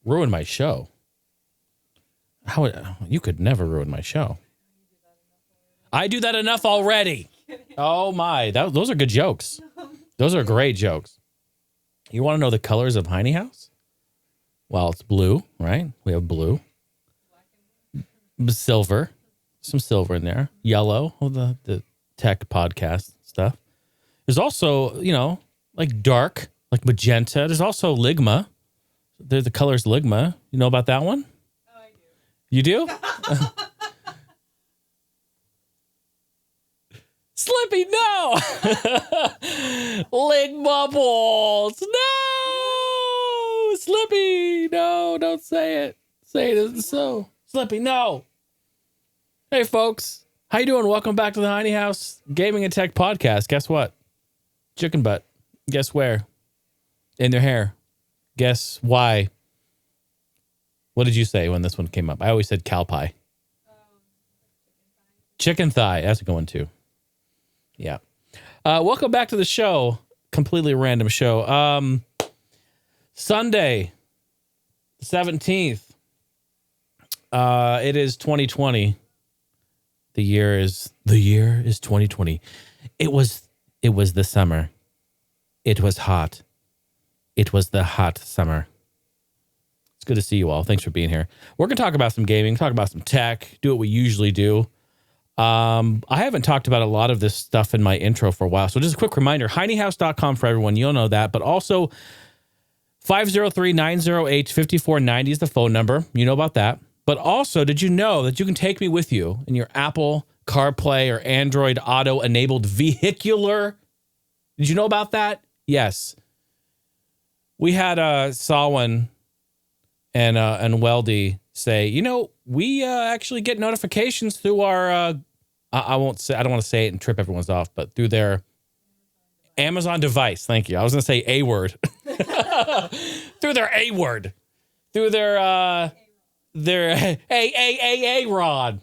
Ruin my show. You could never ruin my show. I do that enough already. Oh my, those are good jokes. Those are great jokes. You want to know the colors of Heine House? Well, it's blue, right? We have blue. Silver. Some silver in there. Yellow, the tech podcast stuff. There's also, like dark, like magenta. There's also ligma. The color's ligma. You know about that one? Oh, I do. You do? Slippy, no! Ligma balls. No! Slippy, no, don't say it. Say it isn't so. Slippy, no. Hey, folks. How you doing? Welcome back to the Heine House Gaming and Tech Podcast. Guess what? Chicken butt. Guess where? In their hair. Guess why? What did you say when this one came up? I always said cow pie. Chicken thigh. That's a good one, too. Yeah. Welcome back to the show. Completely random show. Sunday, the 17th. It is 2020. The year is 2020. It was the summer. It was hot. It was the hot summer. It's good to see you all. Thanks for being here. We're going to talk about some gaming, talk about some tech, do what we usually do. I haven't talked about a lot of this stuff in my intro for a while. So just a quick reminder, HeineHouse.com for everyone. You'll know that. But also 503-908-5490 is the phone number. You know about that. But also, did you know that you can take me with you in your Apple CarPlay or Android Auto-enabled vehicular? Did you know about that? Yes. We had Salwan and Weldy say, we actually get notifications through our, I don't want to say it and trip everyone's off, but through their Amazon device. Thank you. I was going to say A word. Through their A word. Through their A-rod.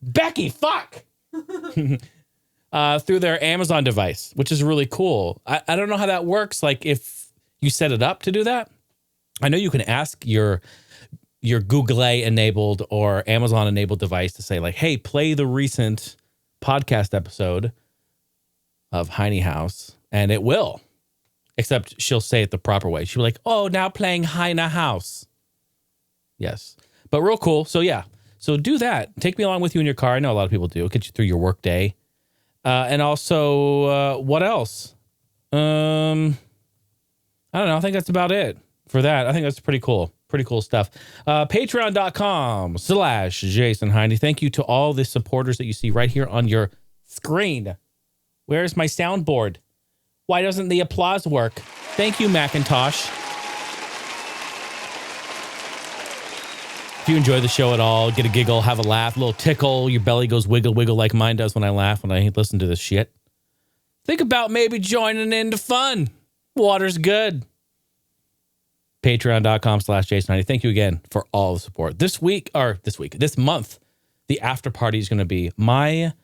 Becky, fuck! Through their Amazon device, which is really cool. I don't know how that works, like if you set it up to do that. I know you can ask your Google-enabled or Amazon-enabled device to say, like, hey, play the recent podcast episode of Heine House, and it will. Except she'll say it the proper way. She'll be like, oh, now playing Heine House. Yes. But real cool. So, yeah. So do that. Take me along with you in your car. I know a lot of people do. It'll get you through your work day. And also, what else? I don't know. I think that's about it for that. I think that's pretty cool. Pretty cool stuff. Patreon.com/Jason Heine. Thank you to all the supporters that you see right here on your screen. Where's my soundboard? Why doesn't the applause work? Thank you, Macintosh. If you enjoy the show at all, get a giggle, have a laugh, a little tickle, your belly goes wiggle, wiggle like mine does when I laugh, when I listen to this shit. Think about maybe joining in the fun. Water's good. Patreon.com/Jason Heine. Thank you again for all the support. This month, the after party is going to be my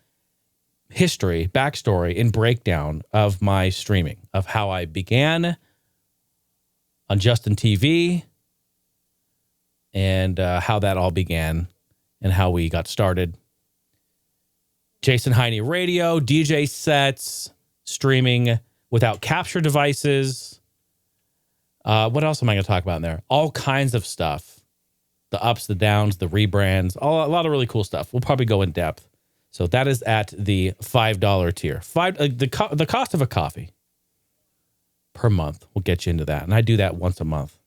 history, backstory, and breakdown of my streaming, of how I began on Justin TV and how that all began and how we got started. Jason Heine Radio, DJ sets, streaming without capture devices. What else am I going to talk about in there? All kinds of stuff. The ups, the downs, the rebrands, a lot of really cool stuff. We'll probably go in depth. So that is at the $5 tier. The cost of a coffee per month will get you into that. And I do that once a month,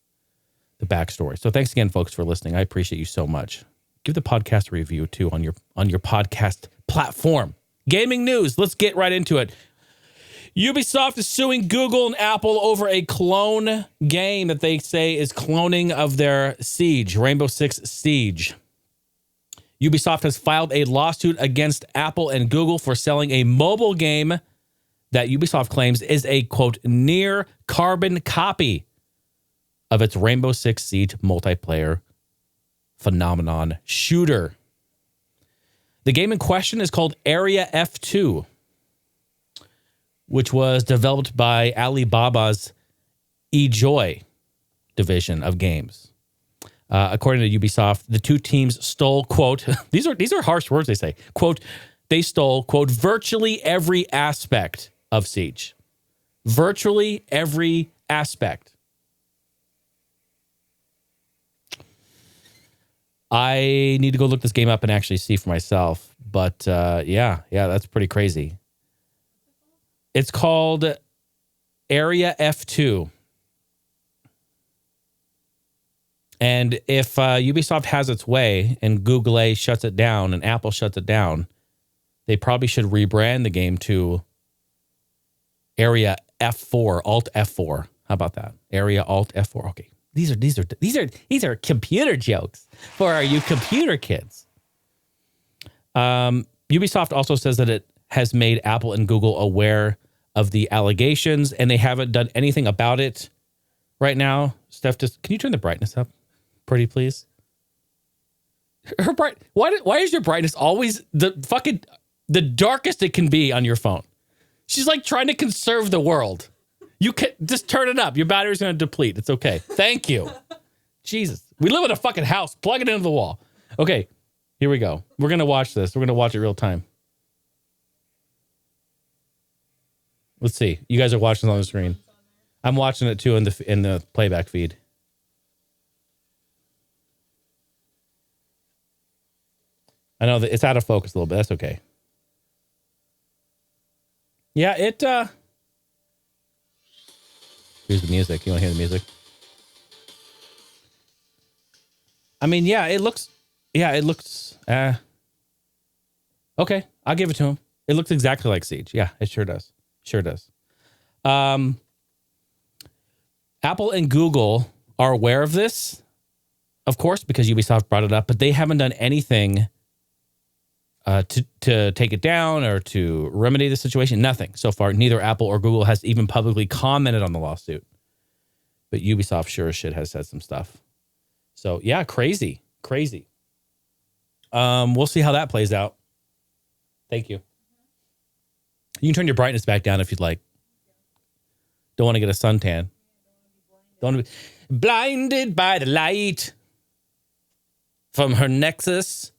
the backstory. So thanks again, folks, for listening. I appreciate you so much. Give the podcast a review, too, on your podcast platform. Gaming news. Let's get right into it. Ubisoft is suing Google and Apple over a clone game that they say is cloning of their Siege, Rainbow Six Siege. Ubisoft has filed a lawsuit against Apple and Google for selling a mobile game that Ubisoft claims is a, quote, near carbon copy of its Rainbow Six Siege multiplayer phenomenon shooter. The game in question is called Area F2, which was developed by Alibaba's eJoy. division of games. According to Ubisoft, the two teams stole, quote, these are harsh words they say, quote, they stole, quote, virtually every aspect of Siege. Virtually every aspect. I need to go look this game up and actually see for myself. But yeah, that's pretty crazy. It's called Area F2. And if Ubisoft has its way and Google shuts it down and Apple shuts it down, they probably should rebrand the game to Area F4, Alt F4. How about that? Area Alt F4. Okay. These are computer jokes for you computer kids. Ubisoft also says that it has made Apple and Google aware of the allegations, and they haven't done anything about it right now. Steph, can you turn the brightness up, pretty please? Why is your brightness always the darkest it can be on your phone? She's like trying to conserve the world. You can just turn it up. Your battery's going to deplete. It's okay. Thank you. Jesus. We live in a fucking house. Plug it into the wall. Okay. Here we go. We're going to watch this. We're going to watch it real time. Let's see. You guys are watching on the screen. I'm watching it too in the playback feed. I know that it's out of focus a little bit. That's okay. Yeah, here's the music. You want to hear the music? I mean, it looks, okay. I'll give it to him. It looks exactly like Siege. Yeah, it sure does. Sure does. Apple and Google are aware of this, of course, because Ubisoft brought it up, but they haven't done anything to take it down or to remedy the situation. Nothing so far. Neither Apple or Google has even publicly commented on the lawsuit. But Ubisoft sure as shit has said some stuff. So yeah, crazy. We'll see how that plays out. Thank you. You can turn your brightness back down if you'd like. Don't want to get a suntan. Don't want to be blinded by the light from her Nexus.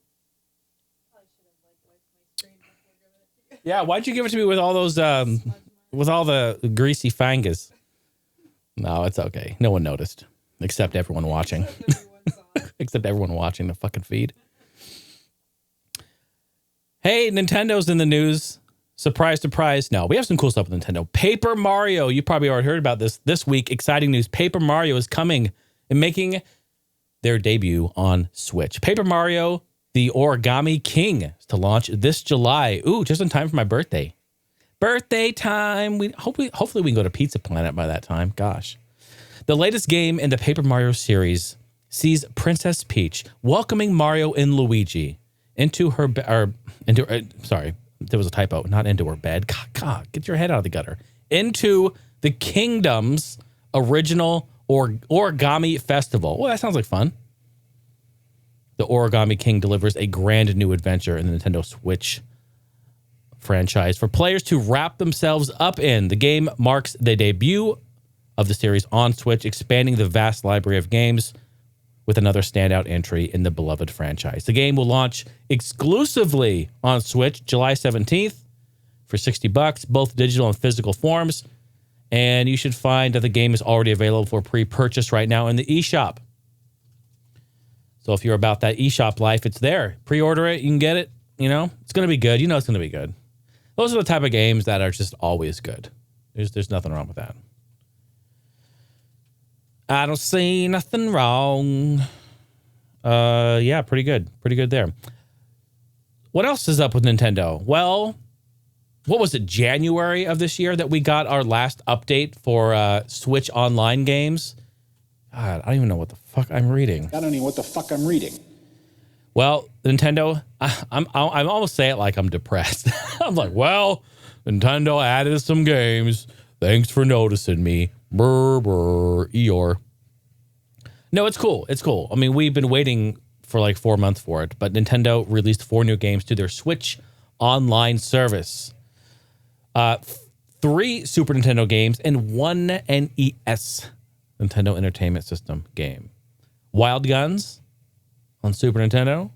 Yeah, why'd you give it to me with all those, with all the greasy fingers? No, it's okay. No one noticed, except everyone watching. Except everyone watching the fucking feed. Hey, Nintendo's in the news. Surprise, surprise. No, we have some cool stuff with Nintendo. Paper Mario. You probably already heard about this week. Exciting news. Paper Mario is coming and making their debut on Switch. Paper Mario, the Origami King, is to launch this July. Ooh, just in time for my birthday. Birthday time. Hopefully we can go to Pizza Planet by that time. Gosh. The latest game in the Paper Mario series sees Princess Peach welcoming Mario and Luigi into her sorry, there was a typo, not into her bed. God, get your head out of the gutter. Into the Kingdom's original Origami Festival. Well, that sounds like fun. The Origami King delivers a grand new adventure in the Nintendo Switch franchise for players to wrap themselves up in. The game marks the debut of the series on Switch, expanding the vast library of games with another standout entry in the beloved franchise. The game will launch exclusively on Switch July 17th for $60, both digital and physical forms. And you should find that the game is already available for pre-purchase right now in the eShop. So if you're about that eShop life, it's there. Pre-order it, you can get it. You know, it's going to be good. You know it's going to be good. Those are the type of games that are just always good. There's nothing wrong with that. I don't see nothing wrong. Yeah, pretty good. Pretty good there. What else is up with Nintendo? Well, what was it, January of this year that we got our last update for Switch Online games? God, I don't even know what the fuck I'm reading. Well, Nintendo, I'm almost say it like I'm depressed. I'm like, well, Nintendo added some games. Thanks for noticing me. Brr, brr, Eeyore. No, it's cool. It's cool. I mean, we've been waiting for like 4 months for it, but Nintendo released 4 new games to their Switch Online service. 3 Super Nintendo games and 1 NES Nintendo Entertainment System game. Wild Guns on Super Nintendo.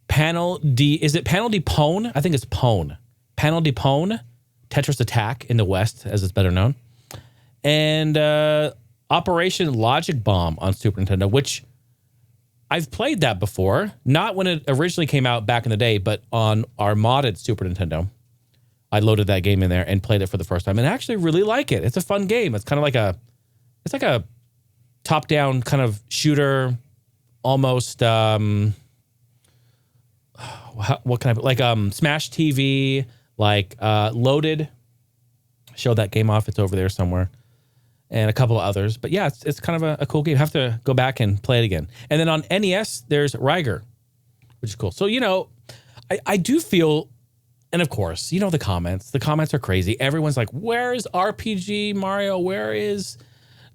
Is it Panel de Pone? I think it's Pone. Panel de Pone. Tetris Attack in the West, as it's better known. And Operation Logic Bomb on Super Nintendo, which I've played that before. Not when it originally came out back in the day, but on our modded Super Nintendo. I loaded that game in there and played it for the first time and actually really like it. It's a fun game. It's kind of like a top-down kind of shooter, almost what kind of like Smash TV, like Loaded. Show that game off. It's over there somewhere. And a couple of others. But yeah, it's kind of a cool game. Have to go back and play it again. And then on NES, there's Riger, which is cool. So, I do feel, and of course, the comments. The comments are crazy. Everyone's like, where is RPG Mario? Where is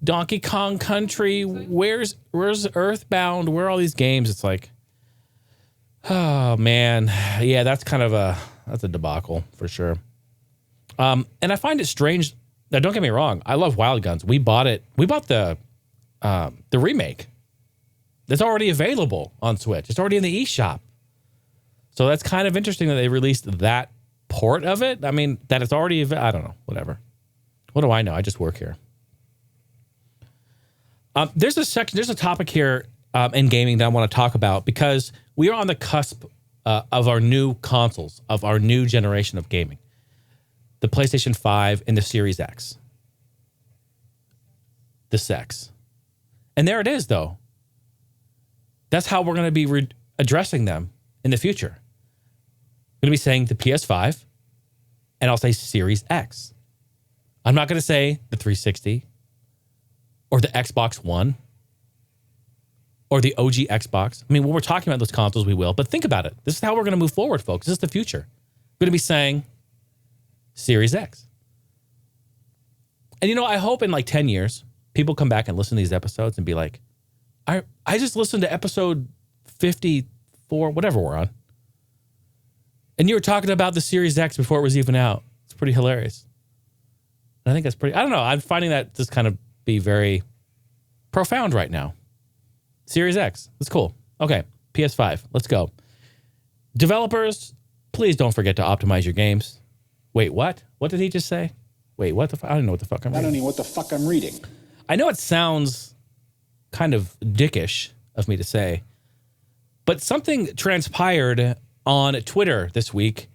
Donkey Kong Country? Where's Earthbound? Where are all these games? It's like, oh, man. Yeah, that's kind of that's a debacle for sure. And I find it strange. Now, don't get me wrong. I love Wild Guns. We bought it. We bought the remake. That's already available on Switch. It's already in the eShop. So that's kind of interesting that they released that port of it. I mean, that it's already. I don't know. Whatever. What do I know? I just work here. There's a topic here in gaming that I want to talk about because we are on the cusp of our new consoles, of our new generation of gaming. The PlayStation 5 and the Series X. The sex. And there it is, though. That's how we're going to be addressing them in the future. I'm going to be saying the PS5, and I'll say Series X. I'm not going to say the 360 or the Xbox One or the OG Xbox. I mean, when we're talking about those consoles, we will. But think about it. This is how we're going to move forward, folks. This is the future. We're going to be saying Series X. And I hope in like 10 years, people come back and listen to these episodes and be like, I just listened to episode 54, whatever we're on. And you were talking about the Series X before it was even out. It's pretty hilarious. And I think that's pretty, I don't know. I'm finding that just kind of be very profound right now. Series X. That's cool. Okay. PS5. Let's go. Developers, please don't forget to optimize your games. Wait, what? What did he just say? Wait, what the fuck? I don't know what the fuck I'm reading. I don't know what the fuck I'm reading. I know it sounds kind of dickish of me to say, but something transpired on Twitter this week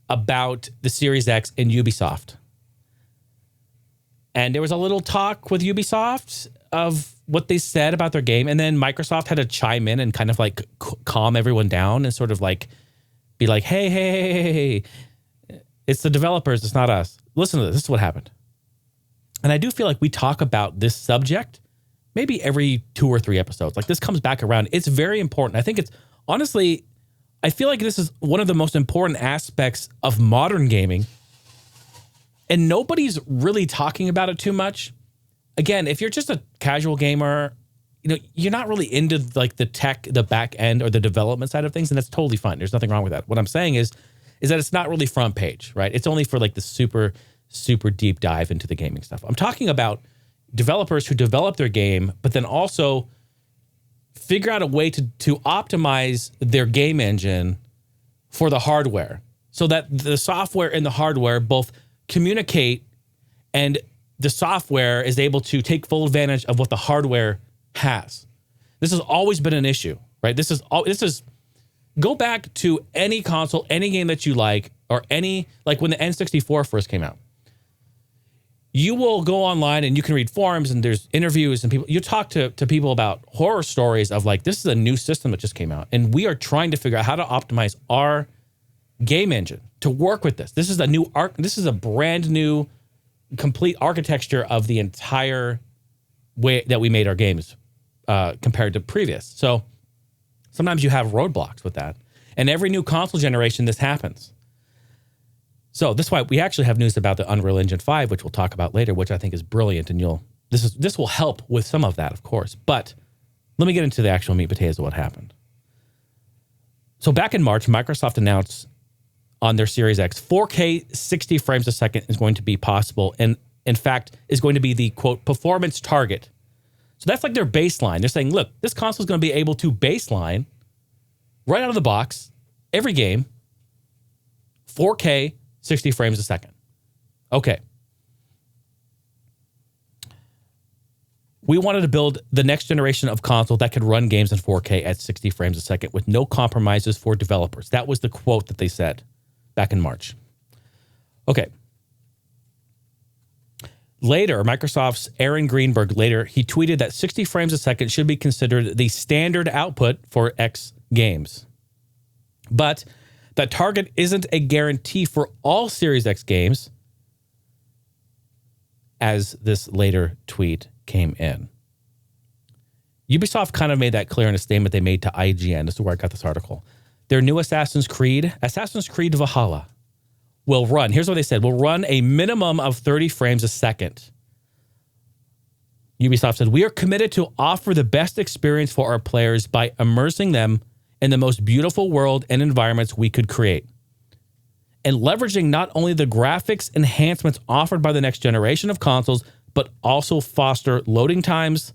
about the Series X and Ubisoft. And there was a little talk with Ubisoft of what they said about their game. And then Microsoft had to chime in and kind of like calm everyone down and sort of like be like, hey. It's the developers. It's not us. Listen to this. This is what happened. And I do feel like we talk about this subject maybe every 2 or 3 episodes. Like this comes back around. It's very important. I think it's honestly, I feel like this is one of the most important aspects of modern gaming. And nobody's really talking about it too much. Again, if you're just a casual gamer, you're not really into like the tech, the back end or the development side of things. And that's totally fine. There's nothing wrong with that. What I'm saying is that it's not really front page, right? It's only for like the super, super deep dive into the gaming stuff. I'm talking about developers who develop their game, but then also figure out a way to optimize their game engine for the hardware so that the software and the hardware both communicate and the software is able to take full advantage of what the hardware has. This has always been an issue, right? This is go back to any console, any game that you like, or like when the N64 first came out. You will go online and you can read forums and there's interviews and people, you talk to people about horror stories of like, this is a new system that just came out. And we are trying to figure out how to optimize our game engine to work with this. This is a brand new, complete architecture of the entire way that we made our games compared to previous. So sometimes you have roadblocks with that. And every new console generation, this happens. So this is why we actually have news about the Unreal Engine 5, which we'll talk about later, which I think is brilliant. And this will help with some of that, of course. But let me get into the actual meat and potatoes of what happened. So back in March, Microsoft announced on their Series X, 4K 60 frames a second is going to be possible. And in fact, is going to be the, quote, performance target. So that's like their baseline. They're saying, look, this console is going to be able to baseline right out of the box, every game, 4K, 60 frames a second. Okay. We wanted to build the next generation of console that could run games in 4K at 60 frames a second with no compromises for developers. That was the quote that they said back in March. Okay. Later, Microsoft's Aaron Greenberg, he tweeted that 60 frames a second should be considered the standard output for X games. But that target isn't a guarantee for all Series X games, as this later tweet came in. Ubisoft kind of made that clear in a statement they made to IGN. This is where I got this article. Their new Assassin's Creed Valhalla, will run, here's what they said, will run a minimum of 30 frames a second. Ubisoft said, we are committed to offer the best experience for our players by immersing them in the most beautiful world and environments we could create, and leveraging not only the graphics enhancements offered by the next generation of consoles, but also foster loading times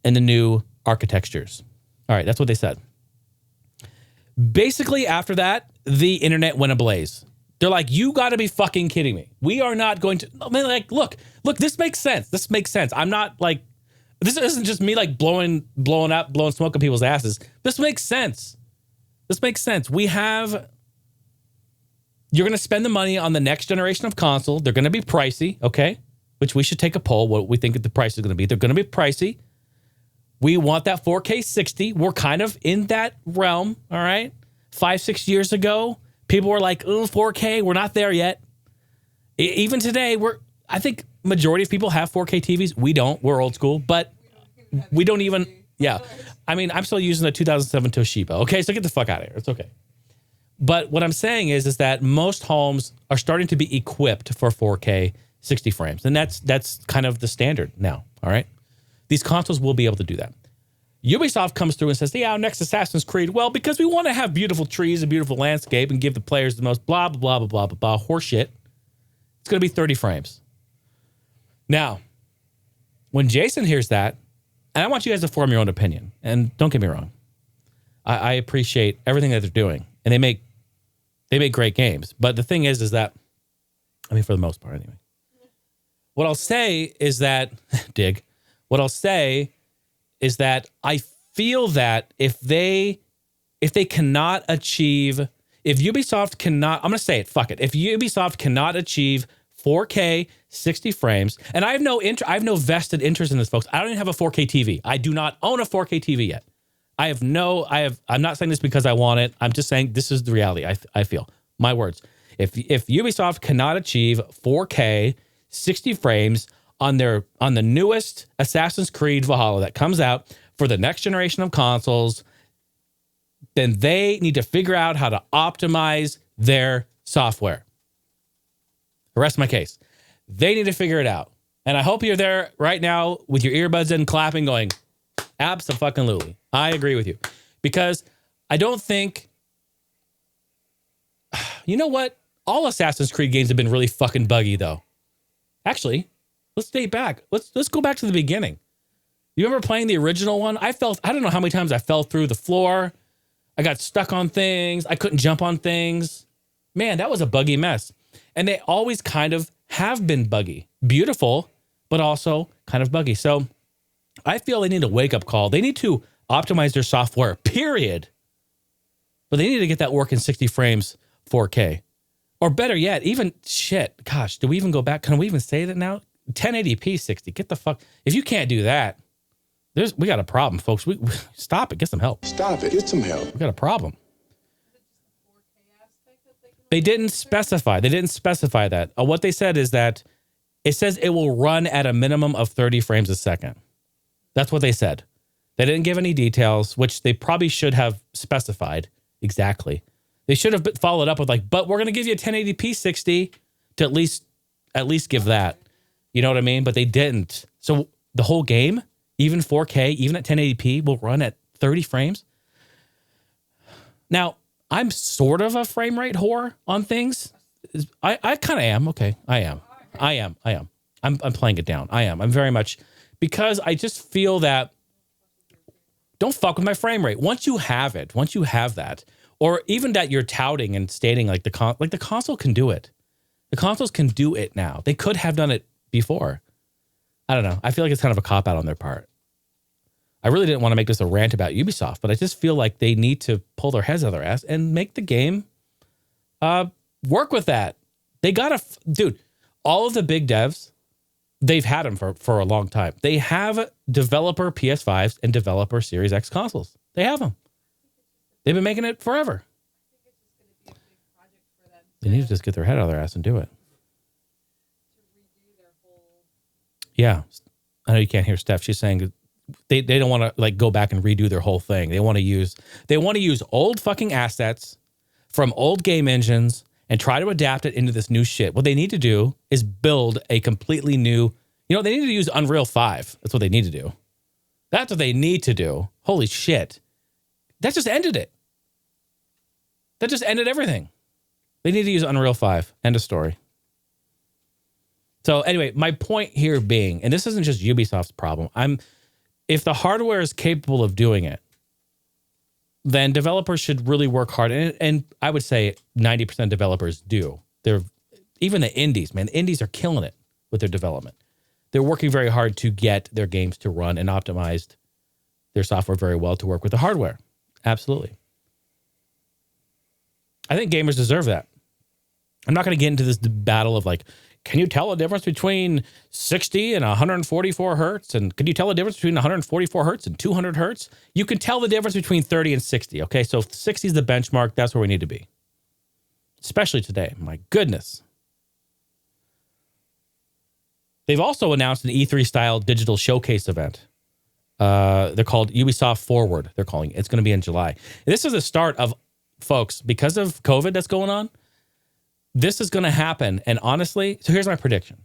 and the new architectures. All right, that's what they said. Basically, after that, the internet went ablaze. They're like, you got to be fucking kidding me. We are not going to... I mean, like, look, this makes sense. This makes sense. I'm not like... This isn't just me like blowing smoke at people's asses. This makes sense. This makes sense. We have... You're going to spend the money on the next generation of console. They're going to be pricey, okay? Which we should take a poll, what we think the price is going to be. They're going to be pricey. We want that 4K 60. We're kind of in that realm, all right? 5-6 years ago, people were like, oh, 4K, we're not there yet. Even today, I think majority of people have 4K TVs. We don't. We're old school, but we don't even, yeah. I mean, I'm still using a 2007 Toshiba, okay? So get the fuck out of here. It's okay. But what I'm saying is that most homes are starting to be equipped for 4K 60 frames. And that's kind of the standard now, all right? These consoles will be able to do that. Ubisoft comes through and says, yeah, next Assassin's Creed, well, because we want to have beautiful trees and beautiful landscape and give the players the most blah, blah, blah, blah, blah, blah, horseshit. It's going to be 30 frames. Now, when Jason hears that, and I want you guys to form your own opinion, and don't get me wrong, I appreciate everything that they're doing, and they make great games. But the thing is that, I mean, for the most part, anyway. What I'll say is that, what I'll say is that I feel that if Ubisoft cannot, I'm going to say it, fuck it. If Ubisoft cannot achieve 4K 60 frames, and I have no vested interest in this, folks. I don't even have a 4K TV. I do not own a 4K TV yet. I'm not saying this because I want it. I'm just saying this is the reality. I feel, my words. If Ubisoft cannot achieve 4K 60 frames on the newest Assassin's Creed Valhalla that comes out for the next generation of consoles, then they need to figure out how to optimize their software. I rest my case. They need to figure it out. And I hope you're there right now with your earbuds in, clapping, going, abso-fucking-lutely. I agree with you. Because I don't think... You know what? All Assassin's Creed games have been really fucking buggy, though. Actually, let's date back. Let's go back to the beginning. You remember playing the original one? I don't know how many times I fell through the floor. I got stuck on things. I couldn't jump on things. Man, that was a buggy mess. And they always kind of have been buggy. Beautiful, but also kind of buggy. So I feel they need a wake-up call. They need to optimize their software, period. But they need to get that working 60 frames 4K. Or better yet, even, shit, gosh, do we even go back? Can we even say that now? 1080p 60. Get the fuck. If you can't do that, we got a problem, folks. Stop it. Get some help. Stop it. Get some help. We got a problem. They didn't specify. That. What they said is that it says it will run at a minimum of 30 frames a second. That's what they said. They didn't give any details, which they probably should have specified exactly. They should have followed up with like, but we're going to give you a 1080p 60 to at least give that. You know what I mean? But they didn't. So the whole game, even 4K, even at 1080p, will run at 30 frames. Now, I'm sort of a frame rate whore on things. I kind of am. Okay, I am. I am. I'm playing it down. I am. I'm very much, because I just feel that don't fuck with my frame rate. Once you have that, or even that you're touting and stating like the console can do it. The consoles can do it now. They could have done it before. I don't know. I feel like it's kind of a cop out on their part. I really didn't want to make this a rant about Ubisoft, but I just feel like they need to pull their heads out of their ass and make the game work with that. They got dude, all of the big devs, they've had them for a long time. They have developer PS5s and developer Series X consoles. They have them. They've been making it forever. They need to just get their head out of their ass and do it. Yeah. I know you can't hear Steph. She's saying they don't want to like go back and redo their whole thing. They want to use old fucking assets from old game engines and try to adapt it into this new shit. What they need to do is build a completely new, they need to use Unreal 5. That's what they need to do. That's what they need to do. Holy shit. That just ended it. That just ended everything. They need to use Unreal 5. End of story. So anyway, my point here being, and this isn't just Ubisoft's problem, if the hardware is capable of doing it, then developers should really work hard. And I would say 90% developers do. Even the indies, man. The indies are killing it with their development. They're working very hard to get their games to run and optimized their software very well to work with the hardware. Absolutely. I think gamers deserve that. I'm not going to get into this battle of like, can you tell the difference between 60 and 144 hertz? And can you tell the difference between 144 hertz and 200 hertz? You can tell the difference between 30 and 60. Okay, so 60 is the benchmark. That's where we need to be. Especially today. My goodness. They've also announced an E3 style digital showcase event. They're called Ubisoft Forward. They're calling it. It's going to be in July. And this is the start of, folks, because of COVID that's going on, this is going to happen. And honestly, so here's my prediction.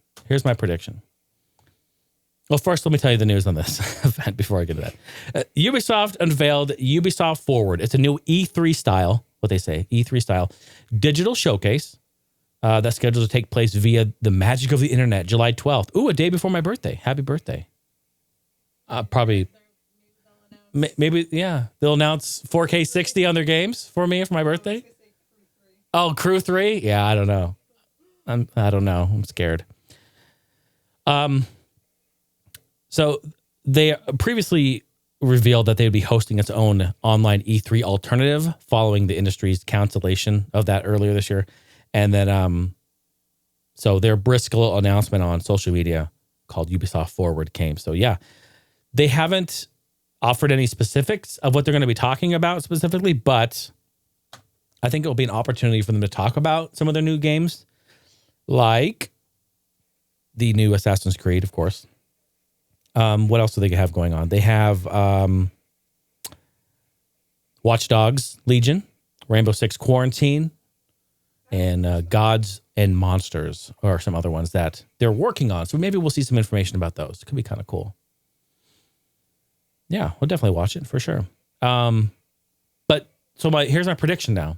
Well, first, let me tell you the news on this event before I get to that. Ubisoft unveiled Ubisoft Forward. It's a new E3 style, what they say, E3 style digital showcase that's scheduled to take place via the magic of the internet, July 12th. Ooh, a day before my birthday. Happy birthday. Probably, maybe, yeah. They'll announce 4K 60 on their games for me for my birthday. Oh, Crew 3? Yeah, I don't know. I don't know. I'm scared. So they previously revealed that they would be hosting its own online E3 alternative following the industry's cancellation of that earlier this year. And then, so their brisk little announcement on social media called Ubisoft Forward came. So yeah, they haven't offered any specifics of what they're going to be talking about specifically, but I think it will be an opportunity for them to talk about some of their new games, like the new Assassin's Creed, of course. What else do they have going on? They have Watch Dogs Legion, Rainbow Six Quarantine, and Gods and Monsters, or some other ones that they're working on. So maybe we'll see some information about those. It could be kind of cool. Yeah, we'll definitely watch it for sure. But so here's my prediction now.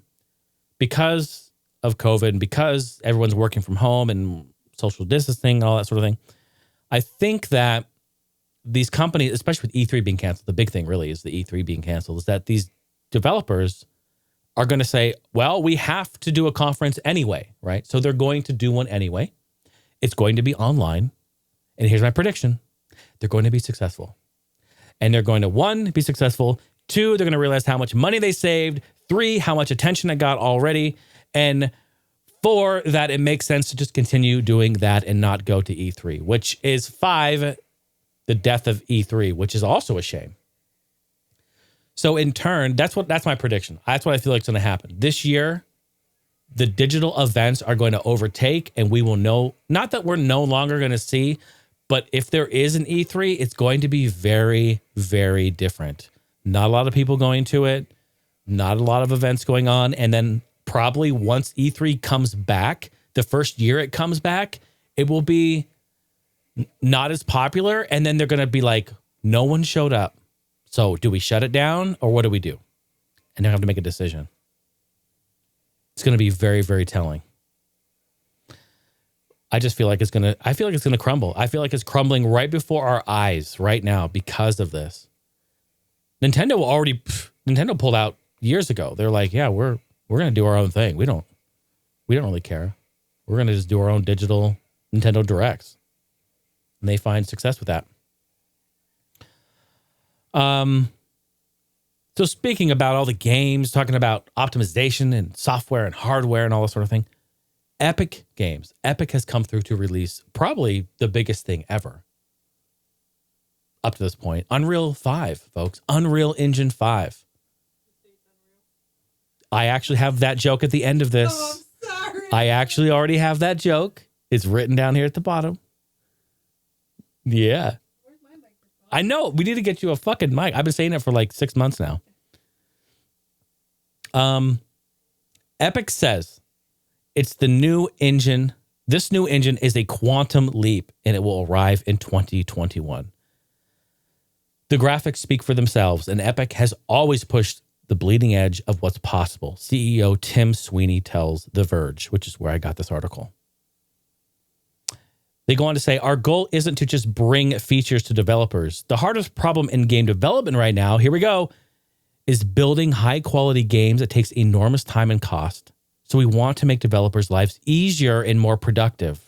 Because of COVID and because everyone's working from home and social distancing and all that sort of thing, I think that these companies, especially with E3 being canceled, the big thing really is the E3 being canceled, is that these developers are going to say, well, we have to do a conference anyway, right? So they're going to do one anyway. It's going to be online. And here's my prediction. They're going to be successful. And they're going to, 1, be successful. 2, they're going to realize how much money they saved. 3, how much attention it got already. And 4, that it makes sense to just continue doing that and not go to E3, which is 5, the death of E3, which is also a shame. So in turn, that's my prediction. That's what I feel like is going to happen. This year, the digital events are going to overtake, and we will know, not that we're no longer going to see, but if there is an E3, it's going to be very, very different. Not a lot of people going to it, not a lot of events going on. And then probably once E3 comes back, the first year it comes back, it will be not as popular. And then they're going to be like, no one showed up. So do we shut it down or what do we do? And they have to make a decision. It's going to be very, very telling. I just feel like it's going to crumble. I feel like it's crumbling right before our eyes right now because of this. Nintendo pulled out years ago. They're like, yeah, we're going to do our own thing. We don't really care. We're going to just do our own digital Nintendo Directs. And they find success with that. So speaking about all the games, talking about optimization and software and hardware and all this sort of thing, Epic Games. Epic has come through to release probably the biggest thing ever up to this point. Unreal 5, folks. Unreal Engine 5. I actually have that joke at the end of this. Oh, I'm sorry. I actually already have that joke. It's written down here at the bottom. Yeah. Where's my microphone? I know. We need to get you a fucking mic. I've been saying it for like 6 months now. Epic says it's the new engine. This new engine is a quantum leap, and it will arrive in 2021. The graphics speak for themselves, and Epic has always pushed the bleeding edge of what's possible. CEO Tim Sweeney tells The Verge, which is where I got this article. They go on to say, our goal isn't to just bring features to developers. The hardest problem in game development right now, here we go, is building high-quality games that takes enormous time and cost. So we want to make developers' lives easier and more productive.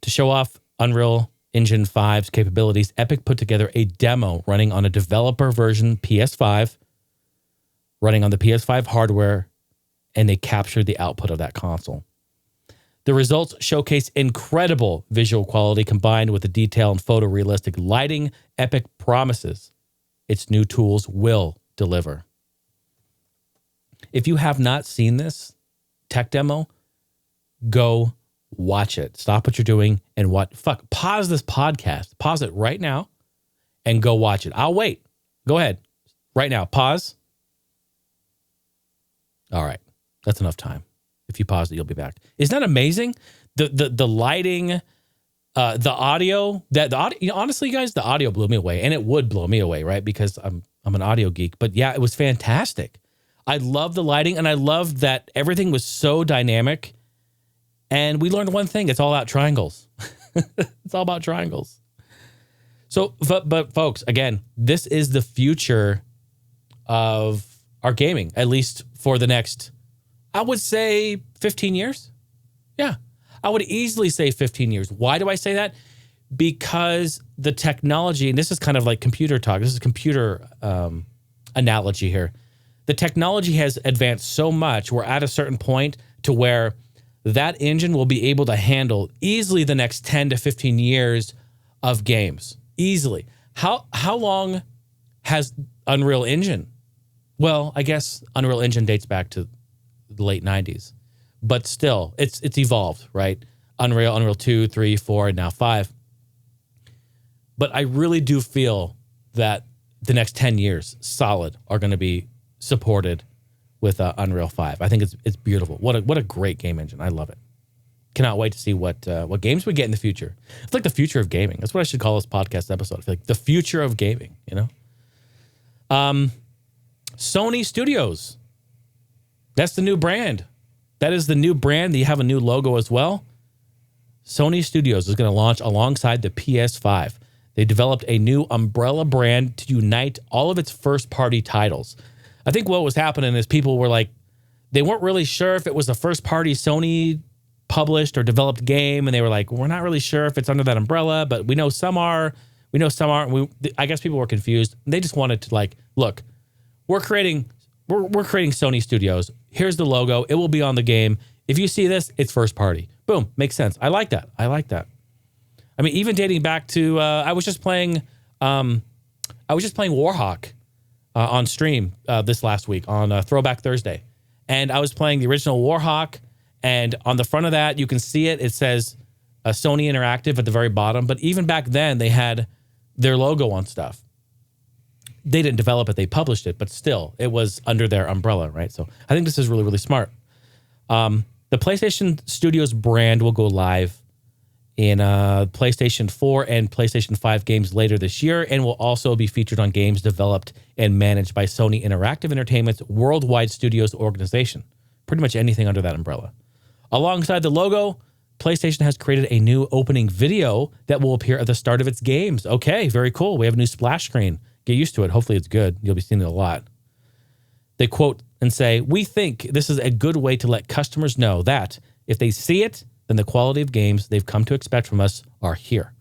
To show off Unreal Engine 5's capabilities, Epic put together a demo running on a developer version PS5, running on the PS5 hardware, and they captured the output of that console. The results showcase incredible visual quality combined with the detail and photorealistic lighting. Epic promises its new tools will deliver. If you have not seen this tech demo, go watch it. Stop what you're doing and pause this podcast. Pause it right now and go watch it. I'll wait. Go ahead. Right now. Pause. All right. That's enough time. If you pause it, you'll be back. Isn't that amazing? The lighting, the audio, honestly, guys, the audio blew me away, and it would blow me away, right? Because I'm an audio geek. But yeah, it was fantastic. I love the lighting, and I love that everything was so dynamic. And we learned one thing: it's all about triangles. It's all about triangles. So, but folks, again, this is the future of our gaming, at least for the next, I would say 15 years. Yeah, I would easily say 15 years. Why do I say that? Because the technology, and this is kind of like computer talk. This is a computer analogy here. The technology has advanced so much. We're at a certain point to where that engine will be able to handle easily the next 10 to 15 years of games. Easily. How long has Unreal Engine? Well, I guess Unreal Engine dates back to the late 90s. But still, it's evolved, right? Unreal 2, 3, 4, and now 5. But I really do feel that the next 10 years, solid, are going to be supported with Unreal 5. I think it's beautiful. What a great game engine. I love it. Cannot wait to see what games we get in the future. It's like the future of gaming. That's what I should call this podcast episode. I feel like the future of gaming, you know? Sony Studios. That's the new brand. That is the new brand. You have a new logo as well. Sony Studios is going to launch alongside the PS5. They developed a new umbrella brand to unite all of its first-party titles. I think what was happening is people were like, they weren't really sure if it was a first-party Sony published or developed game, and they were like, we're not really sure if it's under that umbrella, but we know some are, we know some aren't. I guess people were confused. They just wanted to like, look, we're creating Sony Studios. Here's the logo. It will be on the game. If you see this, it's first party. Boom. Makes sense. I like that. I mean, even dating back to, I was just playing Warhawk on stream this last week on Throwback Thursday. And I was playing the original Warhawk, and on the front of that, you can see it. It says Sony Interactive at the very bottom. But even back then, they had their logo on stuff. They didn't develop it, they published it, but still, it was under their umbrella, right? So I think this is really, really smart. The PlayStation Studios brand will go live in PlayStation 4 and PlayStation 5 games later this year, and will also be featured on games developed and managed by Sony Interactive Entertainment's Worldwide Studios organization. Pretty much anything under that umbrella. Alongside the logo PlayStation has created a new opening video that will appear at the start of its games. Okay, very cool. We have a new splash screen. Get used to it. Hopefully it's good. You'll be seeing it a lot. They quote and say, "We think this is a good way to let customers know that if they see it, then the quality of games they've come to expect from us are here.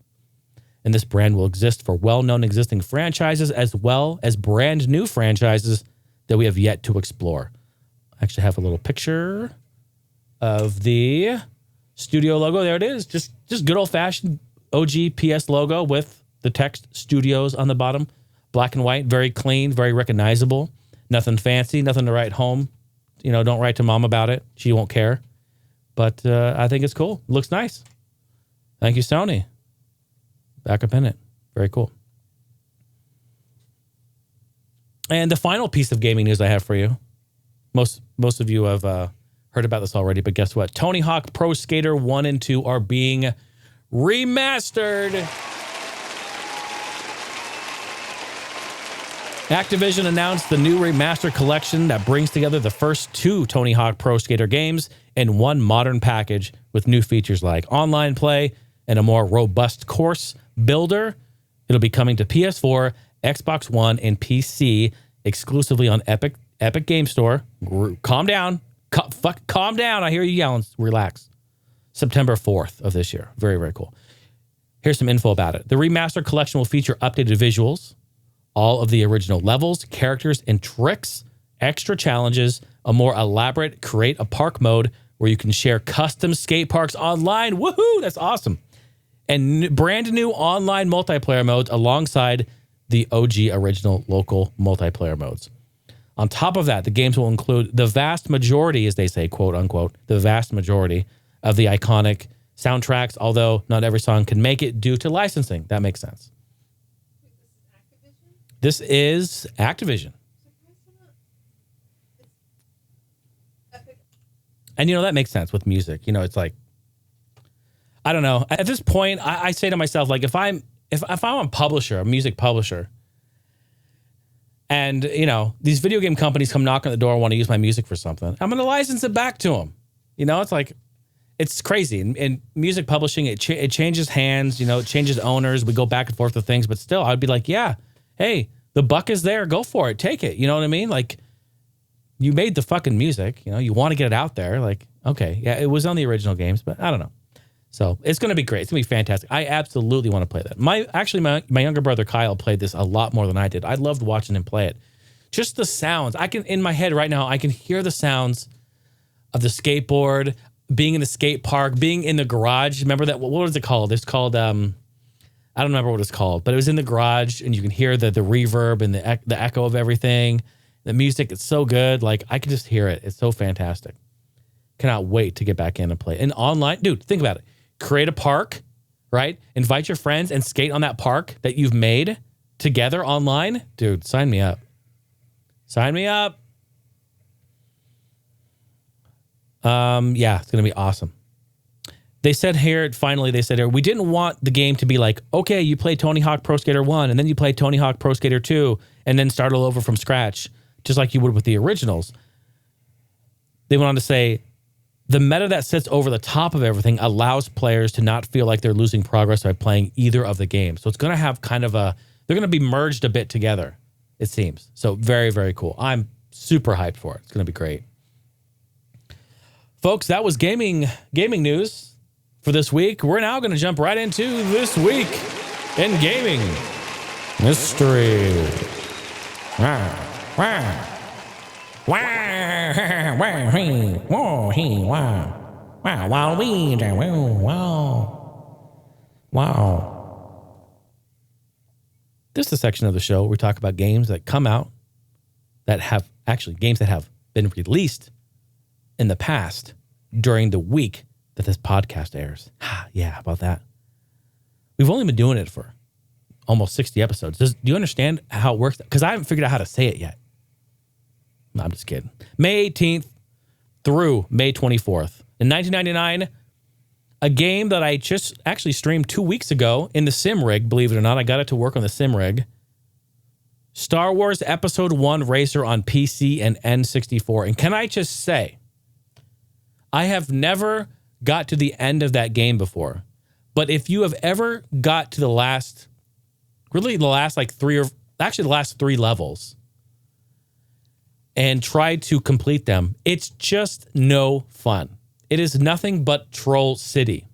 And this brand will exist for well-known existing franchises as well as brand new franchises that we have yet to explore." I actually have a little picture of the studio logo. There it is. Just good old-fashioned OG PS logo with the text Studios on the bottom. Black and white, very clean, very recognizable. Nothing fancy, nothing to write home. Don't write to mom about it. She won't care. But I think it's cool. It looks nice. Thank you, Sony. Back up in it. Very cool. And the final piece of gaming news I have for you. Most of you have heard about this already, but guess what? Tony Hawk Pro Skater 1 and 2 are being remastered. Activision announced the new remaster collection that brings together the first 2 Tony Hawk Pro Skater games in one modern package with new features like online play and a more robust course builder. It'll be coming to PS4, Xbox One, and PC exclusively on Epic Game Store. Calm down. Calm down. I hear you yelling. Relax. September 4th of this year. Very, very cool. Here's some info about it. The remaster collection will feature updated visuals, all of the original levels, characters, and tricks, extra challenges, a more elaborate create a park mode where you can share custom skate parks online. Woohoo! That's awesome. And brand new online multiplayer modes alongside the OG original local multiplayer modes. On top of that, the games will include the vast majority, as they say, quote unquote, the vast majority of the iconic soundtracks, although not every song can make it due to licensing. That makes sense. This is Activision. And, that makes sense with music. It's like, I don't know. At this point, I say to myself, like, if I'm a publisher, a music publisher, and, these video game companies come knock on the door and want to use my music for something, I'm going to license it back to them. It's like, it's crazy. In music publishing, it changes hands, it changes owners. We go back and forth with things, but still, I'd be like, yeah, hey, the buck is there. Go for it. Take it. You know what I mean? Like, you made the fucking music. You want to get it out there. Like, okay, yeah, it was on the original games, but I don't know. So it's going to be great. It's going to be fantastic. I absolutely want to play that. My younger brother Kyle played this a lot more than I did. I loved watching him play it. Just the sounds. In my head right now, I can hear the sounds of the skateboard, being in the skate park, being in the garage. Remember that? What was it called? It's called, I don't remember what it's called, but it was in the garage and you can hear the reverb and the echo of everything. The music, it's so good. Like, I can just hear it. It's so fantastic. Cannot wait to get back in and play. And online, dude, think about it. Create a park, right? Invite your friends and skate on that park that you've made together online. Dude, sign me up. Sign me up. Yeah, it's going to be awesome. They said here, we didn't want the game to be like, okay, you play Tony Hawk Pro Skater 1 and then you play Tony Hawk Pro Skater 2 and then start all over from scratch, just like you would with the originals. They went on to say, the meta that sits over the top of everything allows players to not feel like they're losing progress by playing either of the games. So it's going to have kind of they're going to be merged a bit together, it seems. So very, very cool. I'm super hyped for it. It's going to be great. Folks, that was gaming news for this week. We're now going to jump right into This Week in Gaming Mystery. Wow. This is a section of the show where we talk about games that come out games that have been released in the past during the week that this podcast airs. Yeah, how about that? We've only been doing it for almost 60 episodes. Do you understand how it works? Because I haven't figured out how to say it yet. No, I'm just kidding. May 18th through May 24th. In 1999, a game that I just actually streamed 2 weeks ago in the sim rig, believe it or not. I got it to work on the sim rig. Star Wars Episode 1 Racer on PC and N64. And can I just say, I have never got to the end of that game before. But if you have ever got to the last three levels and tried to complete them, it's just no fun. It is nothing but Troll City.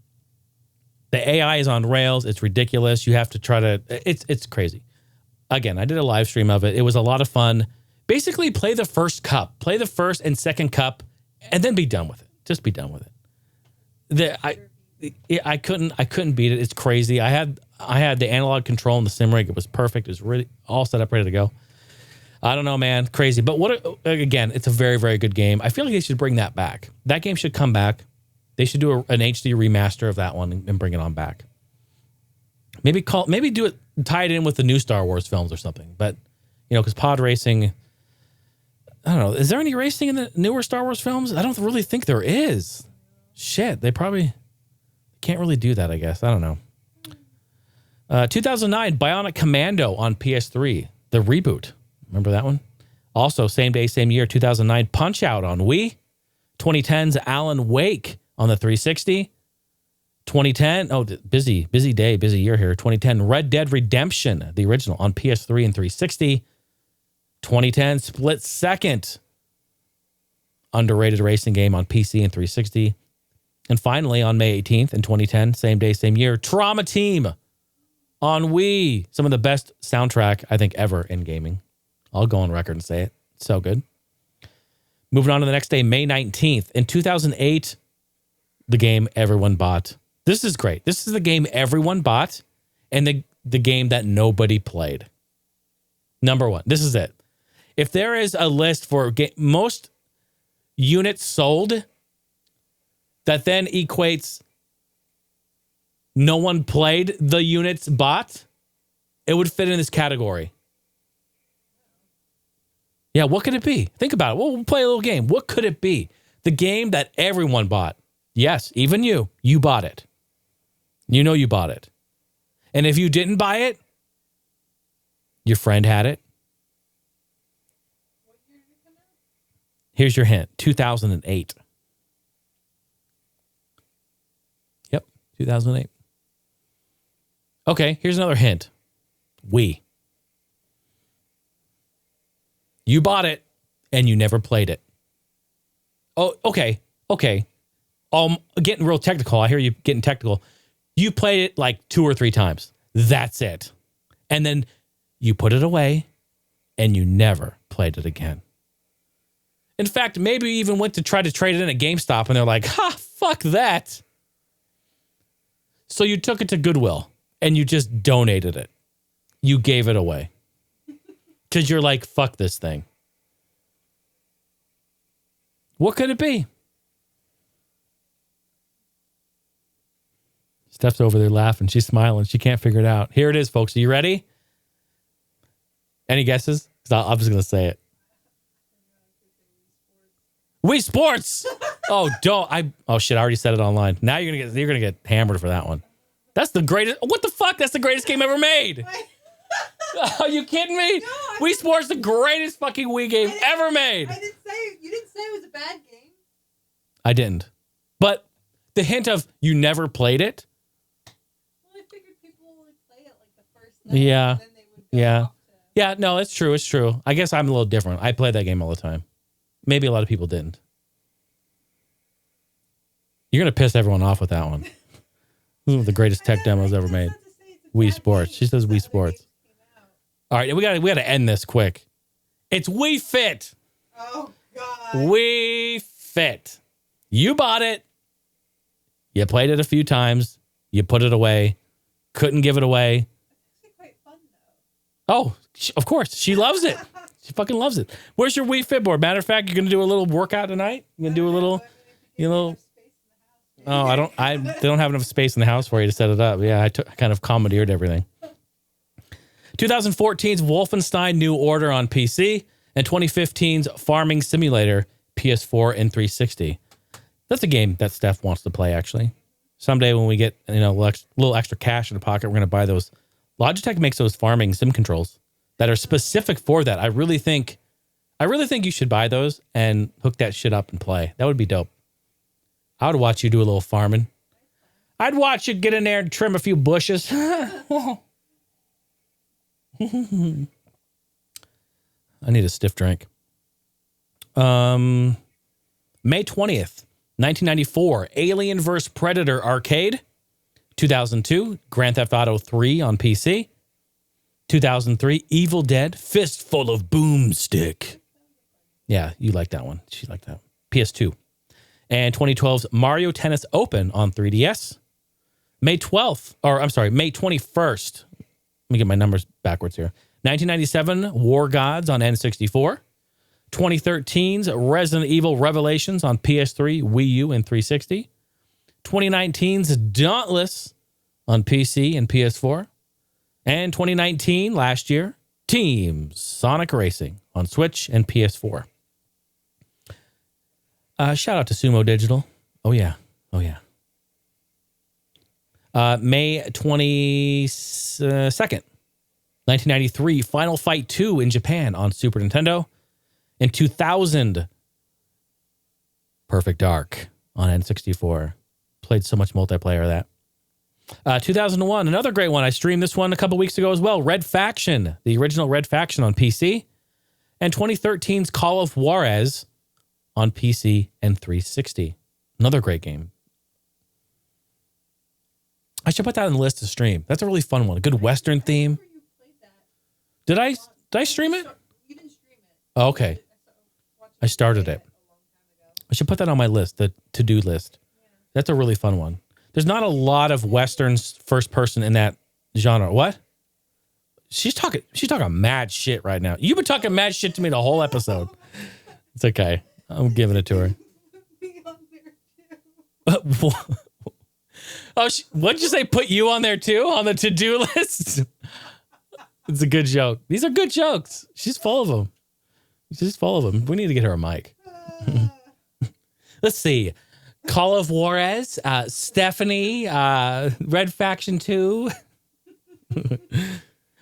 The AI is on rails. It's ridiculous. You have to try to, it's crazy. Again, I did a live stream of it. It was a lot of fun. Basically, play the first cup, play the first and second cup, and then be done with it. Just be done with it. I couldn't beat it. It's crazy. I had the analog control and the sim rig. It was perfect. It was really all set up, ready to go. I don't know, man. Crazy. But again, it's a very, very good game. I feel like they should bring that back. That game should come back. They should do an HD remaster of that one and bring it on back. Maybe do it, tie it in with the new Star Wars films or something. But, because pod racing, I don't know. Is there any racing in the newer Star Wars films? I don't really think there is. Shit, they probably can't really do that, I guess. I don't know. 2009, Bionic Commando on PS3, the reboot. Remember that one? Also, same day, same year, 2009, Punch-Out on Wii. 2010's Alan Wake on the 360. 2010, busy day, busy year here. 2010, Red Dead Redemption, the original, on PS3 and 360. 2010, Split Second, underrated racing game on PC and 360. And finally, on May 18th in 2010, same day, same year, Trauma Team on Wii. Some of the best soundtrack, I think, ever in gaming. I'll go on record and say it. It's so good. Moving on to the next day, May 19th. In 2008, the game everyone bought. This is great. This is the game everyone bought and the game that nobody played. Number one. This is it. If there is a list for most units sold that then equates no one played the units bought, it would fit in this category. Yeah, what could it be? Think about it. We'll play a little game. What could it be? The game that everyone bought. Yes, even you. You bought it. You know you bought it. And if you didn't buy it, your friend had it. What year did it come out? Here's your hint. 2008. Yep, 2008. Okay, here's another hint. Wii. You bought it and you never played it. Oh, okay. Getting real technical. I hear you getting technical. You played it like 2 or 3 times. That's it. And then you put it away and you never played it again. In fact, maybe you even went to try to trade it in at GameStop and they're like, fuck that. So you took it to Goodwill and you just donated it. You gave it away. Because you're like, fuck this thing. What could it be? Steph's over there laughing. She's smiling. She can't figure it out. Here it is, folks. Are you ready? Any guesses? Because I'm just going to say it. Wii Sports. Oh shit! I already said it online. Now you're gonna get hammered for that one. That's the greatest. What the fuck? That's the greatest game ever made. Are you kidding me? No, Wii Sports, the greatest fucking Wii game ever made. You didn't say it was a bad game. I didn't. But the hint of you never played it. Well, I figured people would play it like the first night. Yeah. And then they would go Yeah. off to... Yeah, no, it's true. It's true. I guess I'm a little different. I play that game all the time. Maybe a lot of people didn't. You're going to piss everyone off with that one. This is one of the greatest tech demos ever made. Wii Sports. She says Wii Sports. All right, we got to end this quick. It's Wii Fit. Oh, God. Wii Fit. You bought it. You played it a few times. You put it away. Couldn't give it away. It's actually quite fun, though. Oh, of course. She loves it. She fucking loves it. Where's your Wii Fit board? Matter of fact, you're going to do a little workout tonight? You're going to do a little, Oh, they don't have enough space in the house for you to set it up. Yeah, I kind of commandeered everything. 2014's Wolfenstein New Order on PC and 2015's Farming Simulator PS4 and 360. That's a game that Steph wants to play, actually. Someday when we get a little extra cash in the pocket, we're going to buy those. Logitech makes those farming sim controls that are specific for that. I really think you should buy those and hook that shit up and play. That would be dope. I would watch you do a little farming. I'd watch you get in there and trim a few bushes. I need a stiff drink. May 20th, 1994, Alien vs. Predator Arcade. 2002, Grand Theft Auto 3 on PC. 2003, Evil Dead, Fistful of Boomstick. Yeah, you like that one. She liked that. PS2. And 2012's Mario Tennis Open on 3DS. May 21st. Let me get my numbers backwards here. 1997, War Gods on N64. 2013's Resident Evil Revelations on PS3, Wii U, and 360. 2019's Dauntless on PC and PS4. And 2019, last year, Team Sonic Racing on Switch and PS4. Shout out to Sumo Digital. Oh, yeah. May 22nd, 1993, Final Fight 2 in Japan on Super Nintendo. In 2000, Perfect Dark on N64. Played so much multiplayer of that. 2001, another great one. I streamed this one a couple weeks ago as well. Red Faction, the original Red Faction on PC. And 2013's Call of Juarez on PC and 360. Another great game. I should put that on the list to stream. That's a really fun one. A good Western theme. Did I stream it? You didn't stream it. Oh, okay. I started it. I should put that on my list, the to-do list. That's a really fun one. There's not a lot of Westerns first person in that genre. What? She's talking mad shit right now. You've been talking mad shit to me the whole episode. It's okay. I'm giving it to her. Oh, what'd you say? Put you on there too? On the to-do list? It's a good joke. These are good jokes. She's full of them. We need to get her a mic. Let's see. Call of Juarez, Stephanie, Red Faction 2,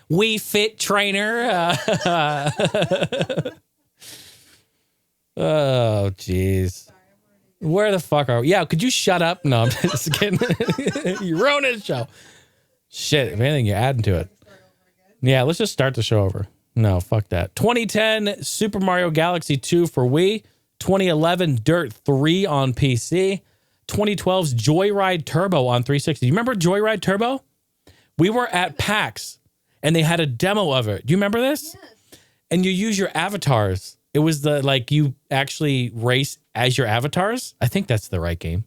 We Fit Trainer. Oh, jeez. Where the fuck are we? Yeah, could you shut up? No, I'm just kidding. You're ruining the show. Shit, if anything, you're adding to it. Yeah, let's just start the show over. No, fuck that. 2010, Super Mario Galaxy 2 for Wii. 2011, Dirt 3 on PC. 2012's Joyride Turbo on 360. You remember Joyride Turbo? We were at PAX, and they had a demo of it. Do you remember this? Yes. And you use your avatars. It was you actually race as your avatars. I think that's the right game.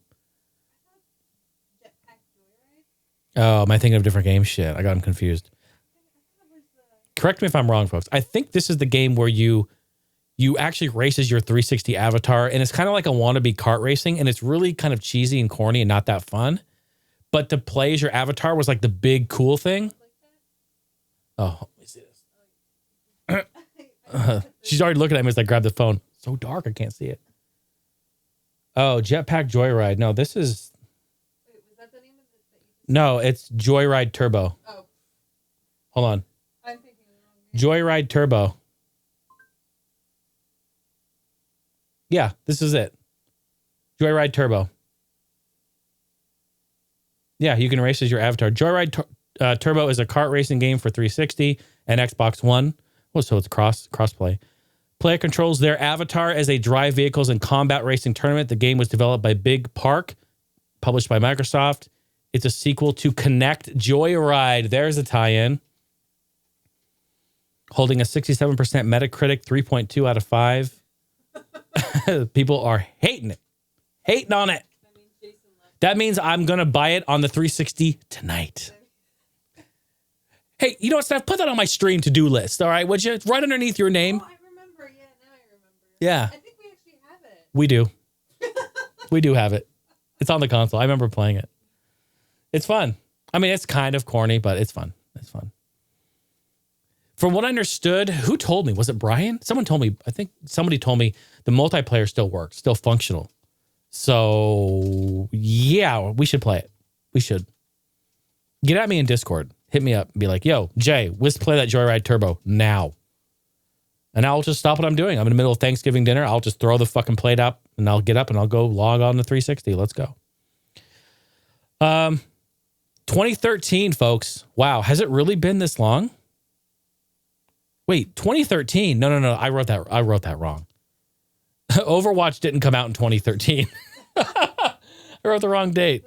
Jetpack Joyride? Oh, am I thinking of different games? Shit, I got them confused. Correct me if I'm wrong, folks. I think this is the game where you actually race as your 360 avatar, and it's kind of like a wannabe kart racing, and it's really kind of cheesy and corny and not that fun. But to play as your avatar was like the big cool thing. Oh, let me see this. She's already looking at me as I grab the phone. So dark, I can't see it. Oh, Jetpack Joyride. No, this is... Wait, was that the name of it? No, it's Joyride Turbo. Oh. Hold on. I'm thinking of the wrong name. Joyride Turbo. Yeah, this is it. Joyride Turbo. Yeah, you can race as your avatar. Joyride Turbo is a kart racing game for 360 and Xbox One. Oh, so it's crossplay. Player controls their avatar as they drive vehicles in combat racing tournament. The game was developed by Big Park, published by Microsoft. It's a sequel to Connect Joyride. There's a tie-in. Holding a 67% Metacritic, 3.2 out of 5. People are hating it. Hating on it. That means I'm going to buy it on the 360 tonight. Hey, you know what, Steph? Put that on my stream to-do list, all right, would you? Right underneath your name. Oh, I remember. Yeah, now I remember. Yeah. I think we actually have it. We do. We do have it. It's on the console. I remember playing it. It's fun. I mean, it's kind of corny, but it's fun. It's fun. From what I understood, who told me? Was it Brian? Someone told me. I think somebody told me the multiplayer still works, still functional. So, yeah, we should play it. We should. Get at me in Discord. Hit me up and be like, yo, Jay, let's play that Joyride Turbo now. And I'll just stop what I'm doing. I'm in the middle of Thanksgiving dinner. I'll just throw the fucking plate up and I'll get up and I'll go log on to 360. Let's go. 2013, folks. Wow. Has it really been this long? Wait, 2013. No. I wrote that wrong. Overwatch didn't come out in 2013. I wrote the wrong date.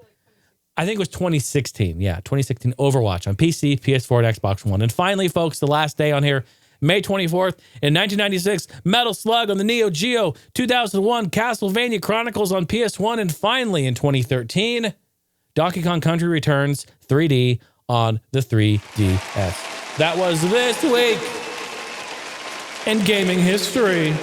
I think it was 2016. Yeah, 2016 Overwatch on PC, PS4, and Xbox One. And finally, folks, the last day on here, May 24th, in 1996, Metal Slug on the Neo Geo, 2001, Castlevania Chronicles on PS1, and finally, in 2013, Donkey Kong Country Returns 3D on the 3DS. That was this week in gaming history.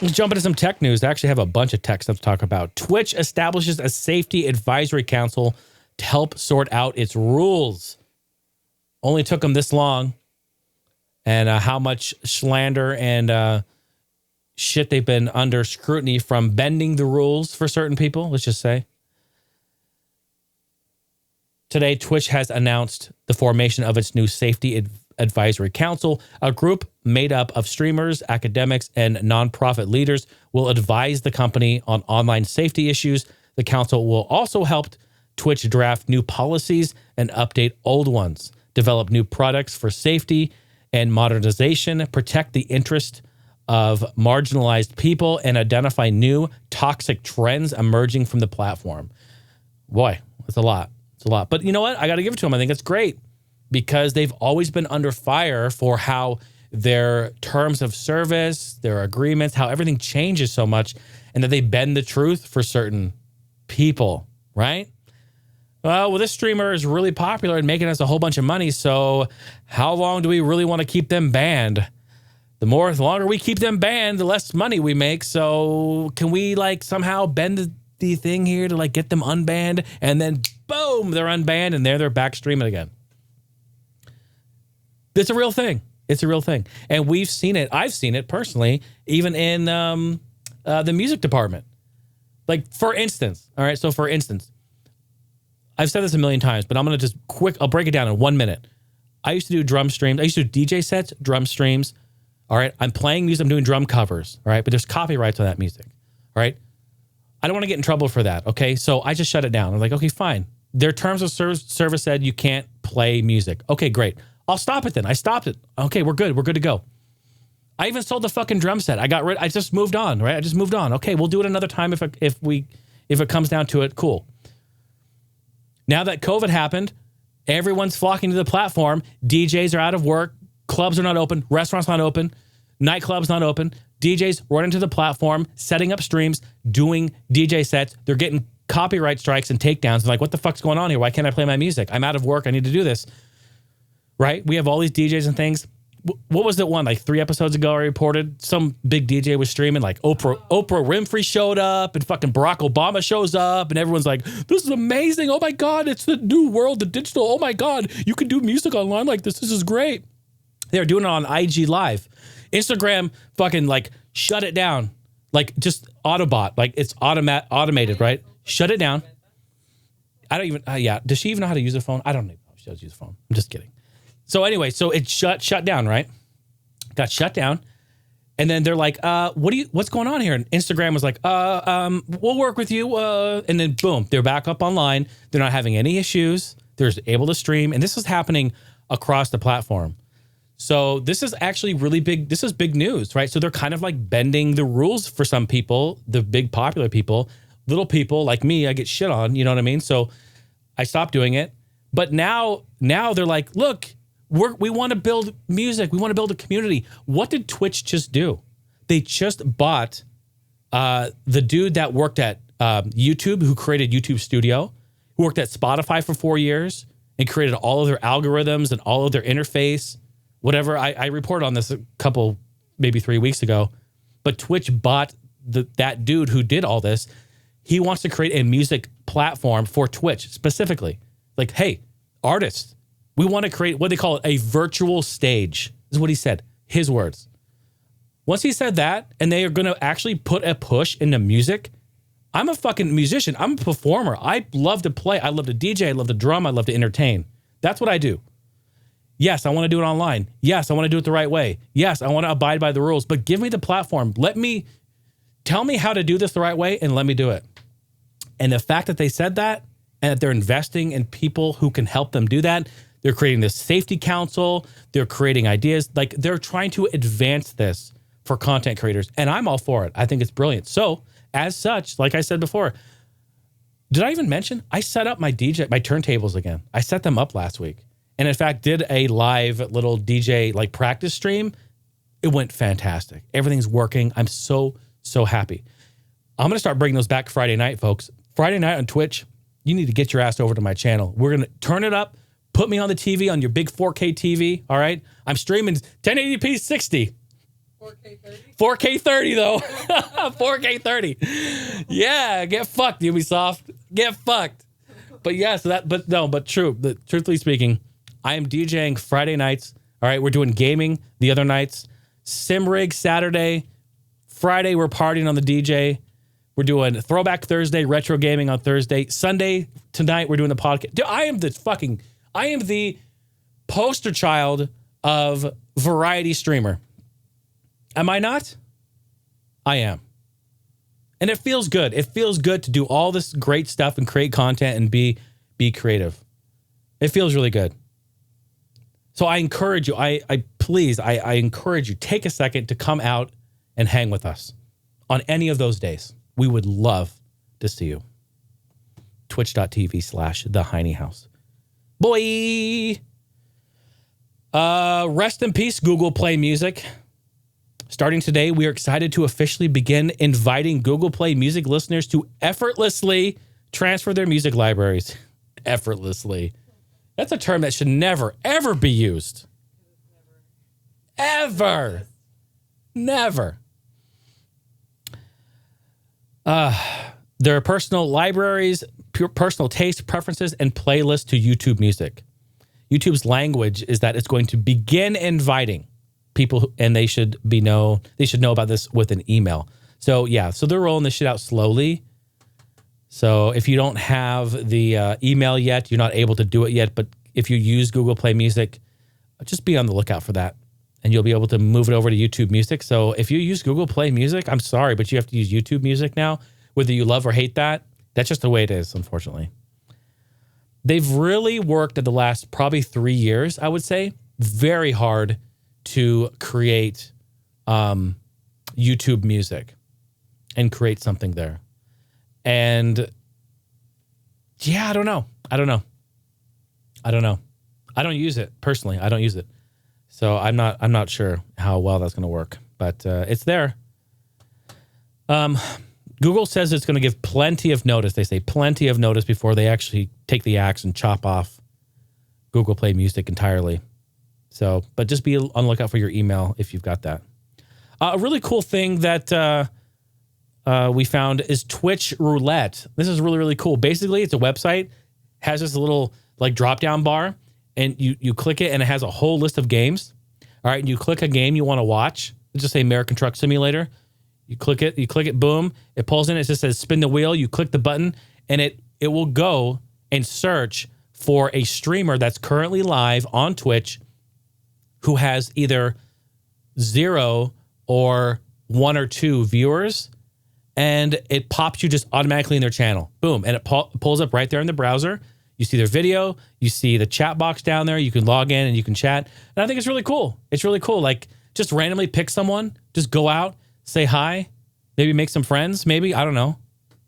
Let's jump into some tech news. I actually have a bunch of tech stuff to talk about. Twitch establishes a safety advisory council to help sort out its rules. Only took them this long, and how much slander and shit they've been under scrutiny from bending the rules for certain people, let's just say. Today, Twitch has announced the formation of its new Safety Advisory Council. A group made up of streamers, academics, and nonprofit leaders will advise the company on online safety issues. The council will also help Twitch draft new policies and update old ones, develop new products for safety and modernization, protect the interest of marginalized people, and identify new toxic trends emerging from the platform. Boy, that's a lot. It's a lot. But you know what? I got to give it to them. I think it's great because they've always been under fire for how their terms of service, their agreements, how everything changes so much, and that they bend the truth for certain people, right? Well, this streamer is really popular and making us a whole bunch of money, so how long do we really want to keep them banned? The longer we keep them banned, the less money we make. So can we somehow bend the thing here to get them unbanned, and then boom, they're unbanned and they're back streaming again? It's a real thing. It's a real thing. And we've seen it. I've seen it personally, even in the music department. For instance, all right, so for instance, I've said this a million times, but I'm going to just I'll break it down in 1 minute. I used to do drum streams. I used to do DJ sets, drum streams. All right. I'm playing music. I'm doing drum covers. All right. But there's copyrights on that music. All right. I don't want to get in trouble for that. Okay. So I just shut it down. I'm like, okay, fine. Their terms of service said you can't play music. Okay, great. I'll stop it then. I stopped it. Okay, we're good. We're good to go. I even sold the fucking drum set. I just moved on, right? I just moved on. Okay, we'll do it another time if it comes down to it. Cool. Now that COVID happened, everyone's flocking to the platform. DJs are out of work. Clubs are not open. Restaurants not open. Nightclubs not open. DJs running to the platform, setting up streams, doing DJ sets. They're getting copyright strikes and takedowns. What the fuck's going on here? Why can't I play my music? I'm out of work. I need to do this. Right? We have all these DJs and things. What was that one? 3 episodes ago I reported some big DJ was streaming, Oprah Winfrey showed up and fucking Barack Obama shows up and everyone's like, this is amazing. Oh my God, it's the new world, the digital. Oh my God, you can do music online like this. This is great. They're doing it on IG Live. Instagram fucking shut it down. Just Autobot. It's automated, right? Shut it down. I don't even, yeah. Does she even know how to use a phone? I don't know if she does use a phone. I'm just kidding. So anyway, so it shut down, right? Got shut down. And then they're like, what's going on here? And Instagram was like, we'll work with you. And then boom, they're back up online. They're not having any issues. They're able to stream. And this is happening across the platform. So this is actually really big. This is big news, right? So they're kind of bending the rules for some people, the big popular people. Little people like me, I get shit on, you know what I mean? So I stopped doing it. But now they're like, look, we want to build music. We want to build a community. What did Twitch just do? They just bought the dude that worked at YouTube, who created YouTube Studio, who worked at Spotify for 4 years and created all of their algorithms and all of their interface, whatever. I reported on this a couple, maybe 3 weeks ago. But Twitch bought that dude who did all this. He wants to create a music platform for Twitch specifically. Hey, artists, we want to create what they call a virtual stage, is what he said. His words. Once he said that, and they are going to actually put a push into music, I'm a fucking musician. I'm a performer. I love to play. I love to DJ. I love to drum. I love to entertain. That's what I do. Yes, I want to do it online. Yes, I want to do it the right way. Yes, I want to abide by the rules, but give me the platform. Tell me how to do this the right way and let me do it. And the fact that they said that and that they're investing in people who can help them do that, they're creating this safety council, they're creating ideas, like they're trying to advance this for content creators. And I'm all for it. I think it's brilliant. So as such, like I said before, did I even mention I set up my turntables again? I set them up last week. And in fact, did a live little DJ like practice stream. It went fantastic. Everything's working. I'm so happy. I'm going to start bringing those back Friday night, folks. Friday night on Twitch, you need to get your ass over to my channel. We're going to turn it up, put me on the TV, on your big 4K TV, all right? I'm streaming 1080p 60. 4K 30? 4K 30, though. 4K 30. Yeah, get fucked, Ubisoft. Get fucked. But yeah, truthfully speaking, I am DJing Friday nights. All right, we're doing gaming the other nights. Simrig Saturday. Friday, we're partying on the DJ. We're doing Throwback Thursday, retro gaming on Thursday. Sunday, tonight, we're doing the podcast. Dude, I am the poster child of variety streamer. Am I not? I am. And it feels good. It feels good to do all this great stuff and create content and be creative. It feels really good. So I encourage you, I encourage you, take a second to come out and hang with us on any of those days. We would love to see you. Twitch.tv/The Heine House. Boy! Rest in peace, Google Play Music. Starting today, we are excited to officially begin inviting Google Play Music listeners to effortlessly transfer their music libraries. Effortlessly. That's a term that should never, ever be used. Ever. Never. There are personal libraries, personal taste, preferences, and playlists to YouTube music. YouTube's language is that it's going to begin inviting people, and they should know about this with an email. So yeah, so they're rolling this shit out slowly. So if you don't have the email yet, you're not able to do it yet. But if you use Google Play Music, just be on the lookout for that, and you'll be able to move it over to YouTube Music. So if you use Google Play Music, I'm sorry, but you have to use YouTube Music now, whether you love or hate that. That's just the way it is, unfortunately. They've really worked at the last probably 3 years, I would say, very hard to create YouTube Music and create something there. And yeah, I don't know. I don't use it personally. I don't use it. So I'm not sure how well that's going to work, but it's there. Google says it's going to give plenty of notice. They say plenty of notice before they actually take the axe and chop off Google Play Music entirely. So, but just be on the lookout for your email if you've got that. A really cool thing that we found is Twitch Roulette. This is really, really cool. Basically, it's a website, has this little like drop-down bar, and you click it, and it has a whole list of games. All right, and you click a game you want to watch. Let's just say American Truck Simulator. You click it, boom. It pulls in, it just says spin the wheel. You click the button, and it will go and search for a streamer that's currently live on Twitch who has either 0 or 1 or 2 viewers, and it pops you just automatically in their channel. Boom, and it pulls up right there in the browser. You see their video, you see the chat box down there, you can log in and you can chat. And I think it's really cool. It's really cool. Like, just randomly pick someone, just go out, say hi, maybe make some friends, maybe, I don't know.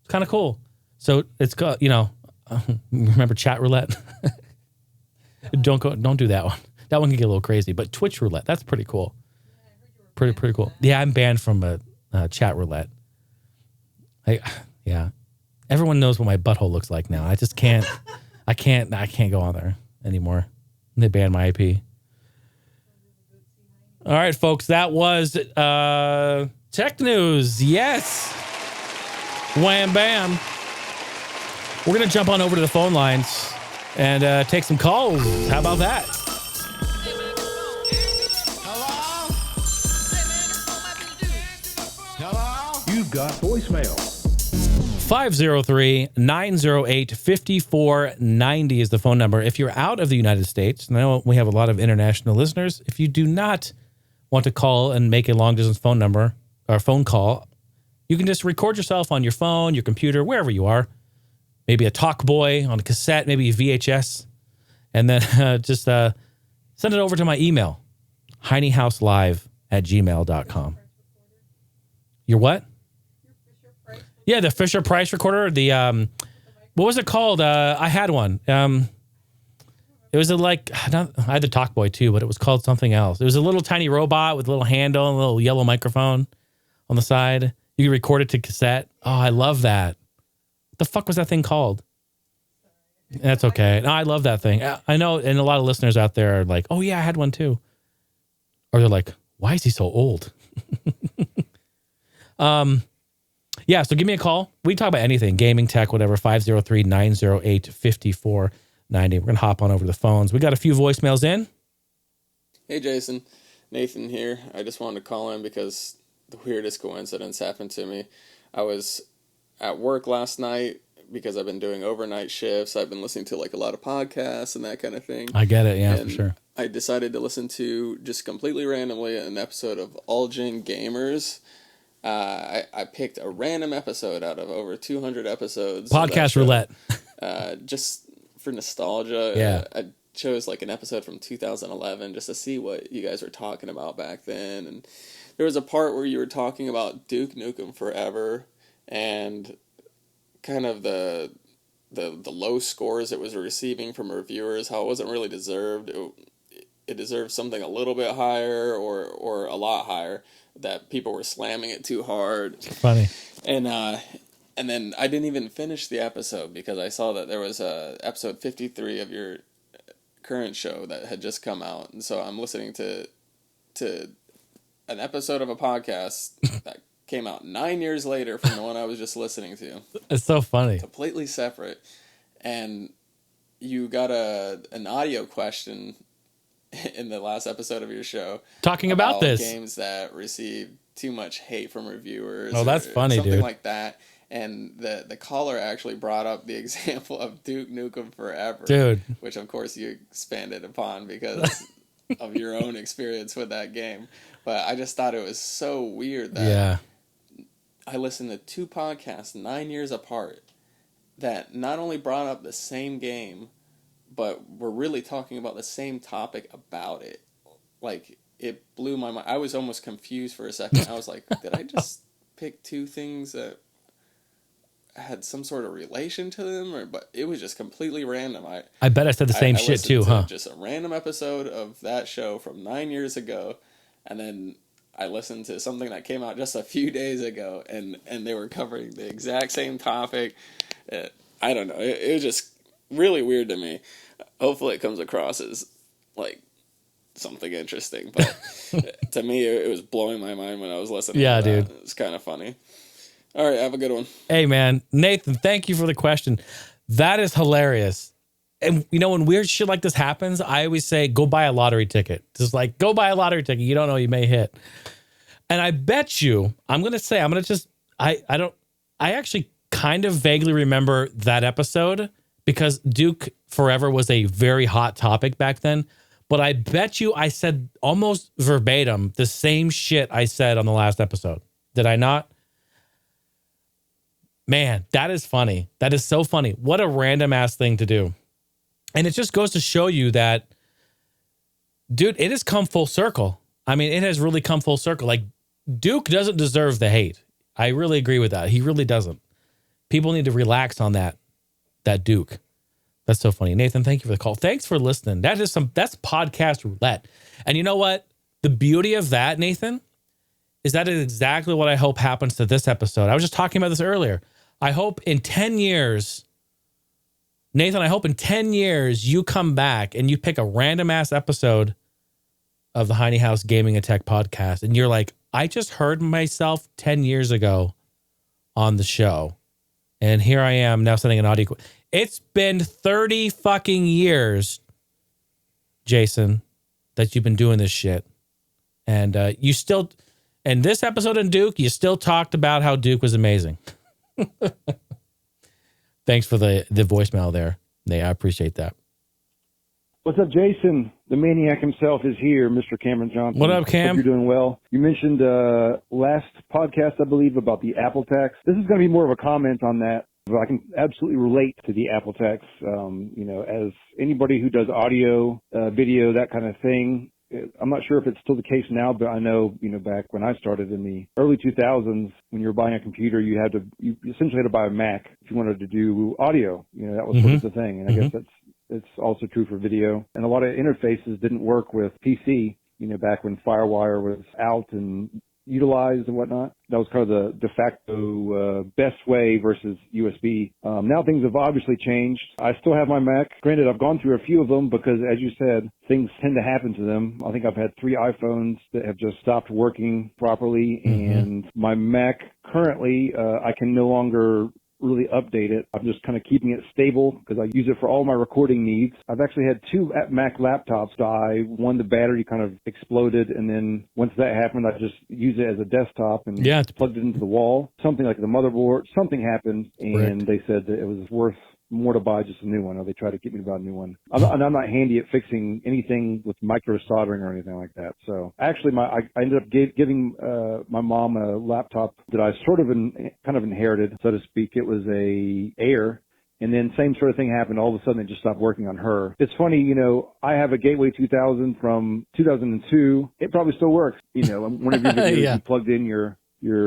It's kind of cool. So it's got, remember chat roulette? Don't do that one. That one can get a little crazy, but Twitch roulette, that's pretty cool. Pretty cool. Yeah, I'm banned from chat roulette. Yeah. Everyone knows what my butthole looks like now. I just can't, I can't go on there anymore. They banned my IP. All right, folks, that was tech news. Yes. Wham bam. We're going to jump on over to the phone lines and take some calls. How about that? Hello? Hello? You've got voicemail. 503-908-5490 is the phone number. If you're out of the United States, and I know we have a lot of international listeners, if you do not want to call and make a long-distance phone number or phone call, you can just record yourself on your phone, your computer, wherever you are. Maybe a Talkboy on a cassette, maybe a VHS, and then just send it over to my email, heinehouselive@gmail.com. Your what? Yeah, the Fisher Price recorder. The what was it called? I had one. It was I had the Talkboy too, but it was called something else. It was a little tiny robot with a little handle and a little yellow microphone on the side. You could record it to cassette. Oh, I love that. What the fuck was that thing called? That's okay. No, I love that thing. I know, and a lot of listeners out there are like, "Oh yeah, I had one too," or they're like, "Why is he so old?" Yeah, so give me a call. We talk about anything, gaming, tech, whatever, 503-908-5490. We're going to hop on over the phones. We got a few voicemails in. Hey, Jason. Nathan here. I just wanted to call in because the weirdest coincidence happened to me. I was at work last night because I've been doing overnight shifts. I've been listening to a lot of podcasts and that kind of thing. I get it, yeah, and for sure. I decided to listen to, just completely randomly, an episode of All Gen Gamers. I picked a random episode out of over 200 episodes. Podcast roulette. Just for nostalgia. Yeah. I chose an episode from 2011 just to see what you guys were talking about back then. And there was a part where you were talking about Duke Nukem Forever and kind of the low scores it was receiving from reviewers, how it wasn't really deserved. It deserved something a little bit higher or a lot higher, that people were slamming it too hard. Funny. And then I didn't even finish the episode because I saw that there was episode 53 of your current show that had just come out. And so I'm listening to an episode of a podcast that came out 9 years later from the one I was just listening to. It's so funny. Completely separate. And you got an audio question in the last episode of your show talking about this games that received too much hate from reviewers. Oh, that's funny, something dude. Like that. And the caller actually brought up the example of Duke Nukem Forever, dude, which of course you expanded upon because of your own experience with that game. But I just thought it was so weird that I listened to two podcasts 9 years apart that not only brought up the same game, but we're really talking about the same topic about it. It blew my mind. I was almost confused for a second. I was like, did I just pick two things that had some sort of relation to them? But it was just completely random. I bet I said the same shit too, huh? Just a random episode of that show from 9 years ago, and then I listened to something that came out just a few days ago, and they were covering the exact same topic. I don't know. It was just really weird to me. Hopefully it comes across as something interesting, but to me it was blowing my mind when I was listening. Yeah, to that. dude. It was kind of funny. All right, have a good one. Hey, man. Nathan, thank you for the question. That is hilarious. And, when weird shit like this happens, I always say, go buy a lottery ticket. Just go buy a lottery ticket. You don't know, you may hit. And I bet you, I actually kind of vaguely remember that episode because Duke Forever was a very hot topic back then. But I bet you I said almost verbatim the same shit I said on the last episode. Did I not? Man, that is funny. That is so funny. What a random ass thing to do. And it just goes to show you that, dude, it has come full circle. I mean, it has really come full circle. Duke doesn't deserve the hate. I really agree with that. He really doesn't. People need to relax on that Duke. That's so funny. Nathan, thank you for the call. Thanks for listening. That's podcast roulette. And you know what? The beauty of that, Nathan, is that is exactly what I hope happens to this episode. I was just talking about this earlier. I hope in 10 years, Nathan, I hope in 10 years you come back and you pick a random ass episode of the Heine House Gaming and Tech podcast. And you're like, I just heard myself 10 years ago on the show. And here I am now sending an audio. It's been 30 fucking years, Jason, that you've been doing this shit. And you still, in this episode in Duke, you still talked about how Duke was amazing. Thanks for the voicemail there. Nate, I appreciate that. What's up, Jason? The maniac himself is here, Mr. Cameron Johnson. What up, Cam? Hope you're doing well. You mentioned last podcast, I believe, about the Apple tax. This is going to be more of a comment on that. I can absolutely relate to the Apple tax. As anybody who does audio, video, that kind of thing, I'm not sure if it's still the case now, but I know, back when I started in the early 2000s, when you were buying a computer, you essentially had to buy a Mac if you wanted to do audio. That was sort of the thing. And I guess it's also true for video. And a lot of interfaces didn't work with PC, back when FireWire was out and utilized and whatnot. That was kind of the de facto best way versus USB. Now things have obviously changed. I still have my Mac. Granted, I've gone through a few of them because, as you said, things tend to happen to them. I think I've had 3 iPhones that have just stopped working properly, and my Mac currently, I can no longer really update it. I'm just kind of keeping it stable because I use it for all my recording needs. I've actually had 2 Mac laptops die. One, the battery kind of exploded, and then once that happened, I just use it as a desktop and plugged it into the wall. Something like the motherboard, something happened, and they said that it was worth more to buy just a new one, or they tried to get me to buy a new one. I'm not handy at fixing anything with micro soldering or anything like that. So actually, I ended up giving my mom a laptop that I sort of kind of inherited, so to speak. It was a Air. And then same sort of thing happened. All of a sudden, it just stopped working on her. It's funny, I have a Gateway 2000 from 2002. It probably still works. One of your videos, you plugged in your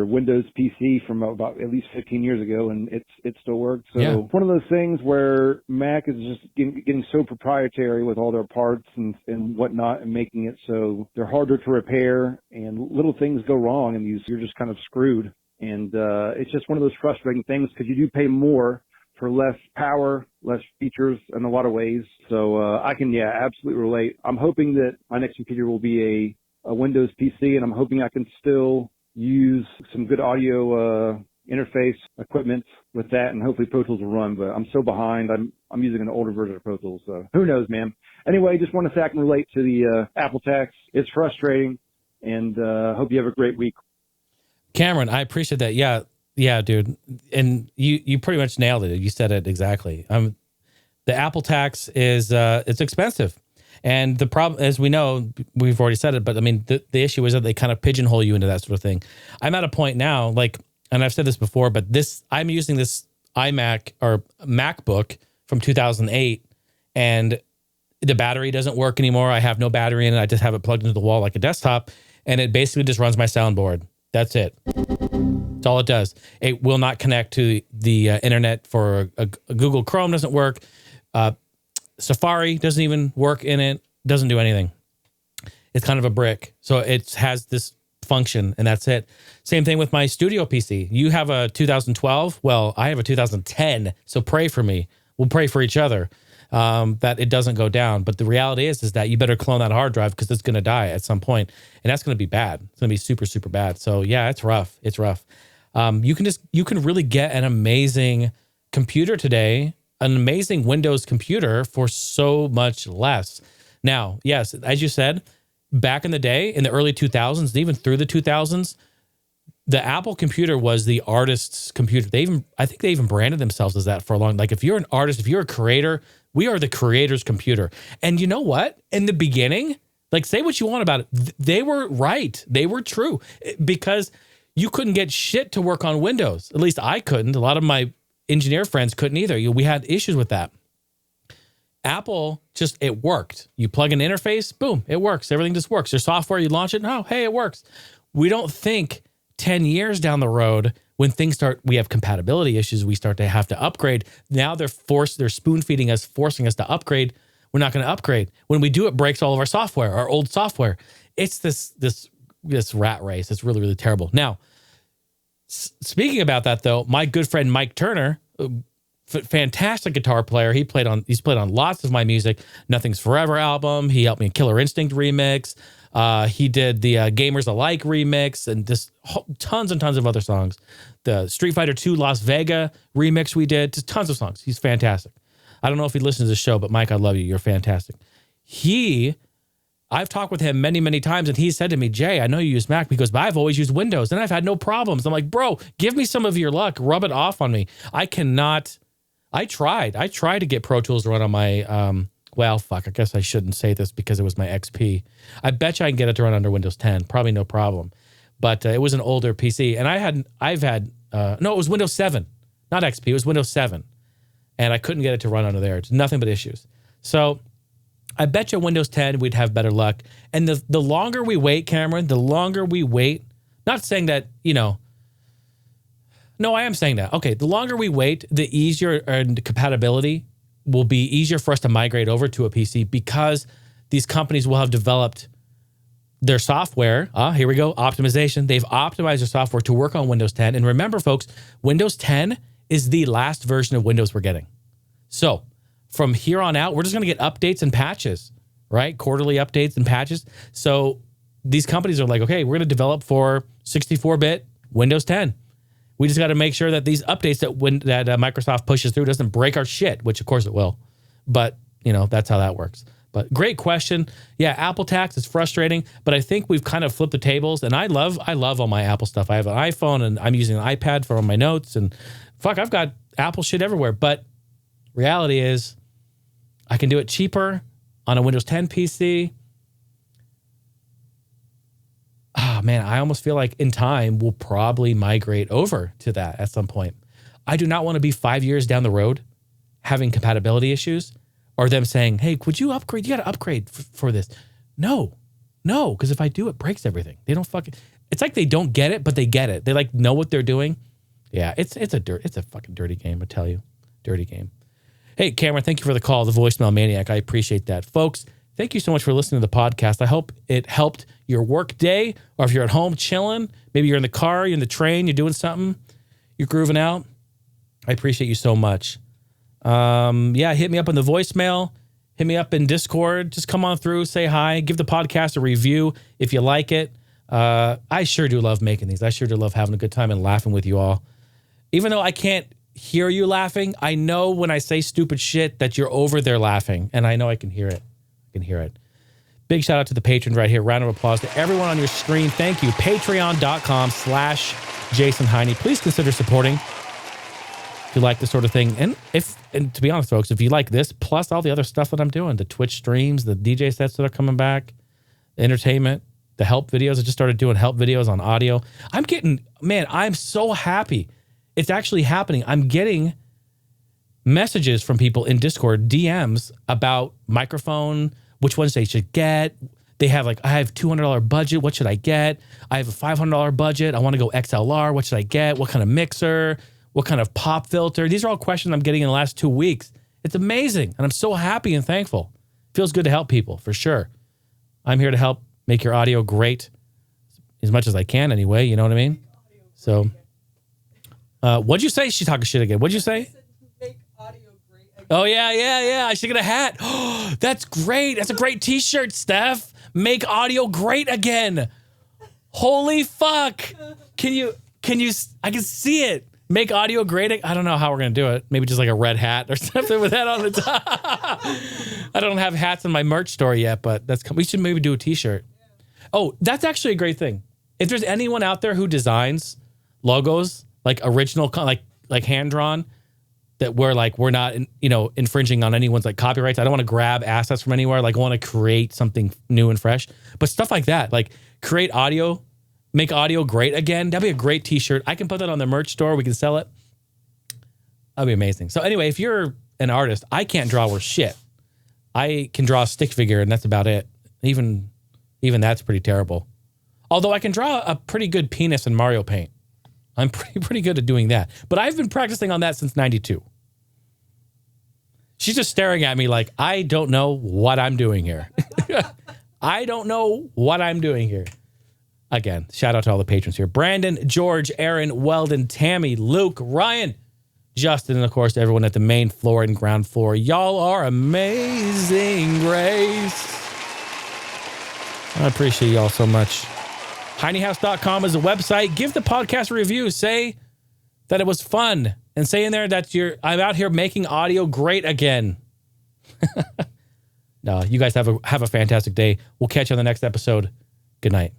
Windows PC from about at least 15 years ago, and it still works. So it's one of those things where Mac is just getting so proprietary with all their parts and whatnot, and making it so they're harder to repair, and little things go wrong, and you're just kind of screwed. And it's just one of those frustrating things because you do pay more for less power, less features in a lot of ways. So I can, absolutely relate. I'm hoping that my next computer will be a Windows PC, and I'm hoping I can still use some good audio interface equipment with that, and hopefully Pro Tools will run. But I'm so behind. I'm using an older version of Pro Tools, so who knows, man. Anyway, just want to say I can relate to the Apple tax. It's frustrating, and hope you have a great week. Cameron, I appreciate that. Yeah, dude. And you pretty much nailed it. You said it exactly. The Apple tax is it's expensive. And the problem, as we know, we've already said it, but I mean, the issue is that they kind of pigeonhole you into that sort of thing. I'm at a point now, and I've said this before, but I'm using this iMac or MacBook from 2008, and the battery doesn't work anymore. I have no battery in it. I just have it plugged into the wall like a desktop, and it basically just runs my soundboard. That's it. That's all it does. It will not connect to the internet for a Google Chrome doesn't work. Safari doesn't even work in it. Doesn't do anything. It's kind of a brick. So it has this function, and that's it. Same thing with my studio PC. You have a 2012. Well, I have a 2010. So pray for me. We'll pray for each other that it doesn't go down. But the reality is that you better clone that hard drive because it's going to die at some point, and that's going to be bad. It's going to be super, super bad. So yeah, it's rough. It's rough. You can really get an amazing computer today, an amazing Windows computer for so much less. Now, yes, as you said, back in the day, in the early 2000s, even through the 2000s, the Apple computer was the artist's computer. I think they even branded themselves as that for a long. Like, if you're an artist, if you're a creator, we are the creator's computer. And you know what? In the beginning, say what you want about it, they were right. They were true, because you couldn't get shit to work on Windows. At least I couldn't. A lot of my engineer friends couldn't either. We had issues with that. Apple, it worked. You plug an interface, boom, it works. Everything just works. Your software, you launch it, oh, hey, it works. We don't think 10 years down the road, when we have compatibility issues, we start to have to upgrade. Now they're spoon feeding us, forcing us to upgrade. We're not going to upgrade. When we do, it breaks all of our software, our old software. It's this rat race. It's really, really terrible. Now, speaking about that, though, my good friend Mike Turner, fantastic guitar player. He's played on lots of my music. Nothing's Forever album. He helped me in Killer Instinct remix. He did the Gamers Alike remix, and just tons and tons of other songs. The Street Fighter 2 Las Vegas remix we did. Just tons of songs. He's fantastic. I don't know if he listens to the show, but Mike, I love you. You're fantastic. I've talked with him many, many times, and he said to me, Jay, I know you use Mac. He goes, but I've always used Windows, and I've had no problems. I'm like, bro, give me some of your luck. Rub it off on me. I cannot I tried to get Pro Tools to run on my, well, fuck, I guess I shouldn't say this because it was my XP. I bet you I can get it to run under Windows 10. Probably no problem. But it was an older PC. And it was Windows 7, not XP. It was Windows 7. And I couldn't get it to run under there. It's nothing but issues. So I bet you Windows 10, we'd have better luck. And the longer we wait, Cameron, the longer we wait, not saying that, no, I am saying that. Okay, the longer we wait, the easier and compatibility will be easier for us to migrate over to a PC because these companies will have developed their software. Here we go, optimization. They've optimized their software to work on Windows 10. And remember, folks, Windows 10 is the last version of Windows we're getting. So from here on out, we're just going to get updates and patches, right? Quarterly updates and patches. So these companies are like, okay, we're going to develop for 64-bit Windows 10. We just got to make sure that these updates that Microsoft pushes through doesn't break our shit, which of course it will. But, that's how that works. But great question. Yeah, Apple tax is frustrating, but I think we've kind of flipped the tables. And I love all my Apple stuff. I have an iPhone and I'm using an iPad for all my notes. And fuck, I've got Apple shit everywhere. But reality is I can do it cheaper on a Windows 10 PC. Oh, man, I almost feel like in time we'll probably migrate over to that at some point. I do not want to be 5 years down the road having compatibility issues or them saying, hey, would you upgrade? You got to upgrade for this. No, because if I do, it breaks everything. They don't fucking, it's like they don't get it, but they get it. They like know what they're doing. Yeah, it's a fucking dirty game, I tell you. Dirty game. Hey, Cameron, thank you for the call, the voicemail maniac. I appreciate that. Folks, thank you so much for listening to the podcast. I hope it helped your work day, or if you're at home chilling, maybe you're in the car, you're in the train, you're doing something, you're grooving out. I appreciate you so much. Yeah, hit me up on the voicemail. Hit me up in Discord. Just come on through, say hi, give the podcast a review if you like it. I sure do love making these. I sure do love having a good time and laughing with you all. Even though I can't hear you laughing, I know when I say stupid shit that you're over there laughing, and I know I can hear it. I can hear it. Big shout out to the patrons right here. Round of applause to everyone on your screen. Thank you. Patreon.com/Jason Heine. Please consider supporting if you like this sort of thing. And to be honest, folks, if you like this, plus all the other stuff that I'm doing, the Twitch streams, the DJ sets that are coming back, the entertainment, the help videos. I just started doing help videos on audio. I'm so happy. It's actually happening. I'm getting messages from people in Discord, DMs about microphone, which ones they should get. They have I have $200 budget. What should I get? I have a $500 budget. I want to go XLR. What should I get? What kind of mixer? What kind of pop filter? These are all questions I'm getting in the last 2 weeks. It's amazing. And I'm so happy and thankful. Feels good to help people for sure. I'm here to help make your audio great as much as I can anyway. You know what I mean? So, what'd you say? She's talking shit again. What'd you say? Oh, yeah. I should get a hat. Oh, that's great. That's a great t-shirt, Steph. Make audio great again. Holy fuck. Can you, I can see it. Make audio great. I don't know how we're going to do it. Maybe just like a red hat or something with that on the top. I don't have hats in my merch store yet, but we should maybe do a t-shirt. Oh, that's actually a great thing. If there's anyone out there who designs logos, like original, like hand-drawn, that we're not, infringing on anyone's copyrights. I don't want to grab assets from anywhere. I want to create something new and fresh. But stuff like that, create audio, make audio great again. That'd be a great t-shirt. I can put that on the merch store. We can sell it. That'd be amazing. So anyway, if you're an artist, I can't draw worth shit. I can draw a stick figure and that's about it. Even that's pretty terrible. Although I can draw a pretty good penis in Mario Paint. I'm pretty good at doing that. But I've been practicing on that since 92. She's just staring at me like, I don't know what I'm doing here. I don't know what I'm doing here. Again, shout out to all the patrons here. Brandon, George, Erin, Weldon, Tammy, Luke, Ryan, Justin, and of course, everyone at the main floor and ground floor. Y'all are amazing, Grace. I appreciate y'all so much. HeineHouse.com is a website. Give the podcast a review. Say that it was fun. And say in there that I'm out here making audio great again. No, you guys have a fantastic day. We'll catch you on the next episode. Good night.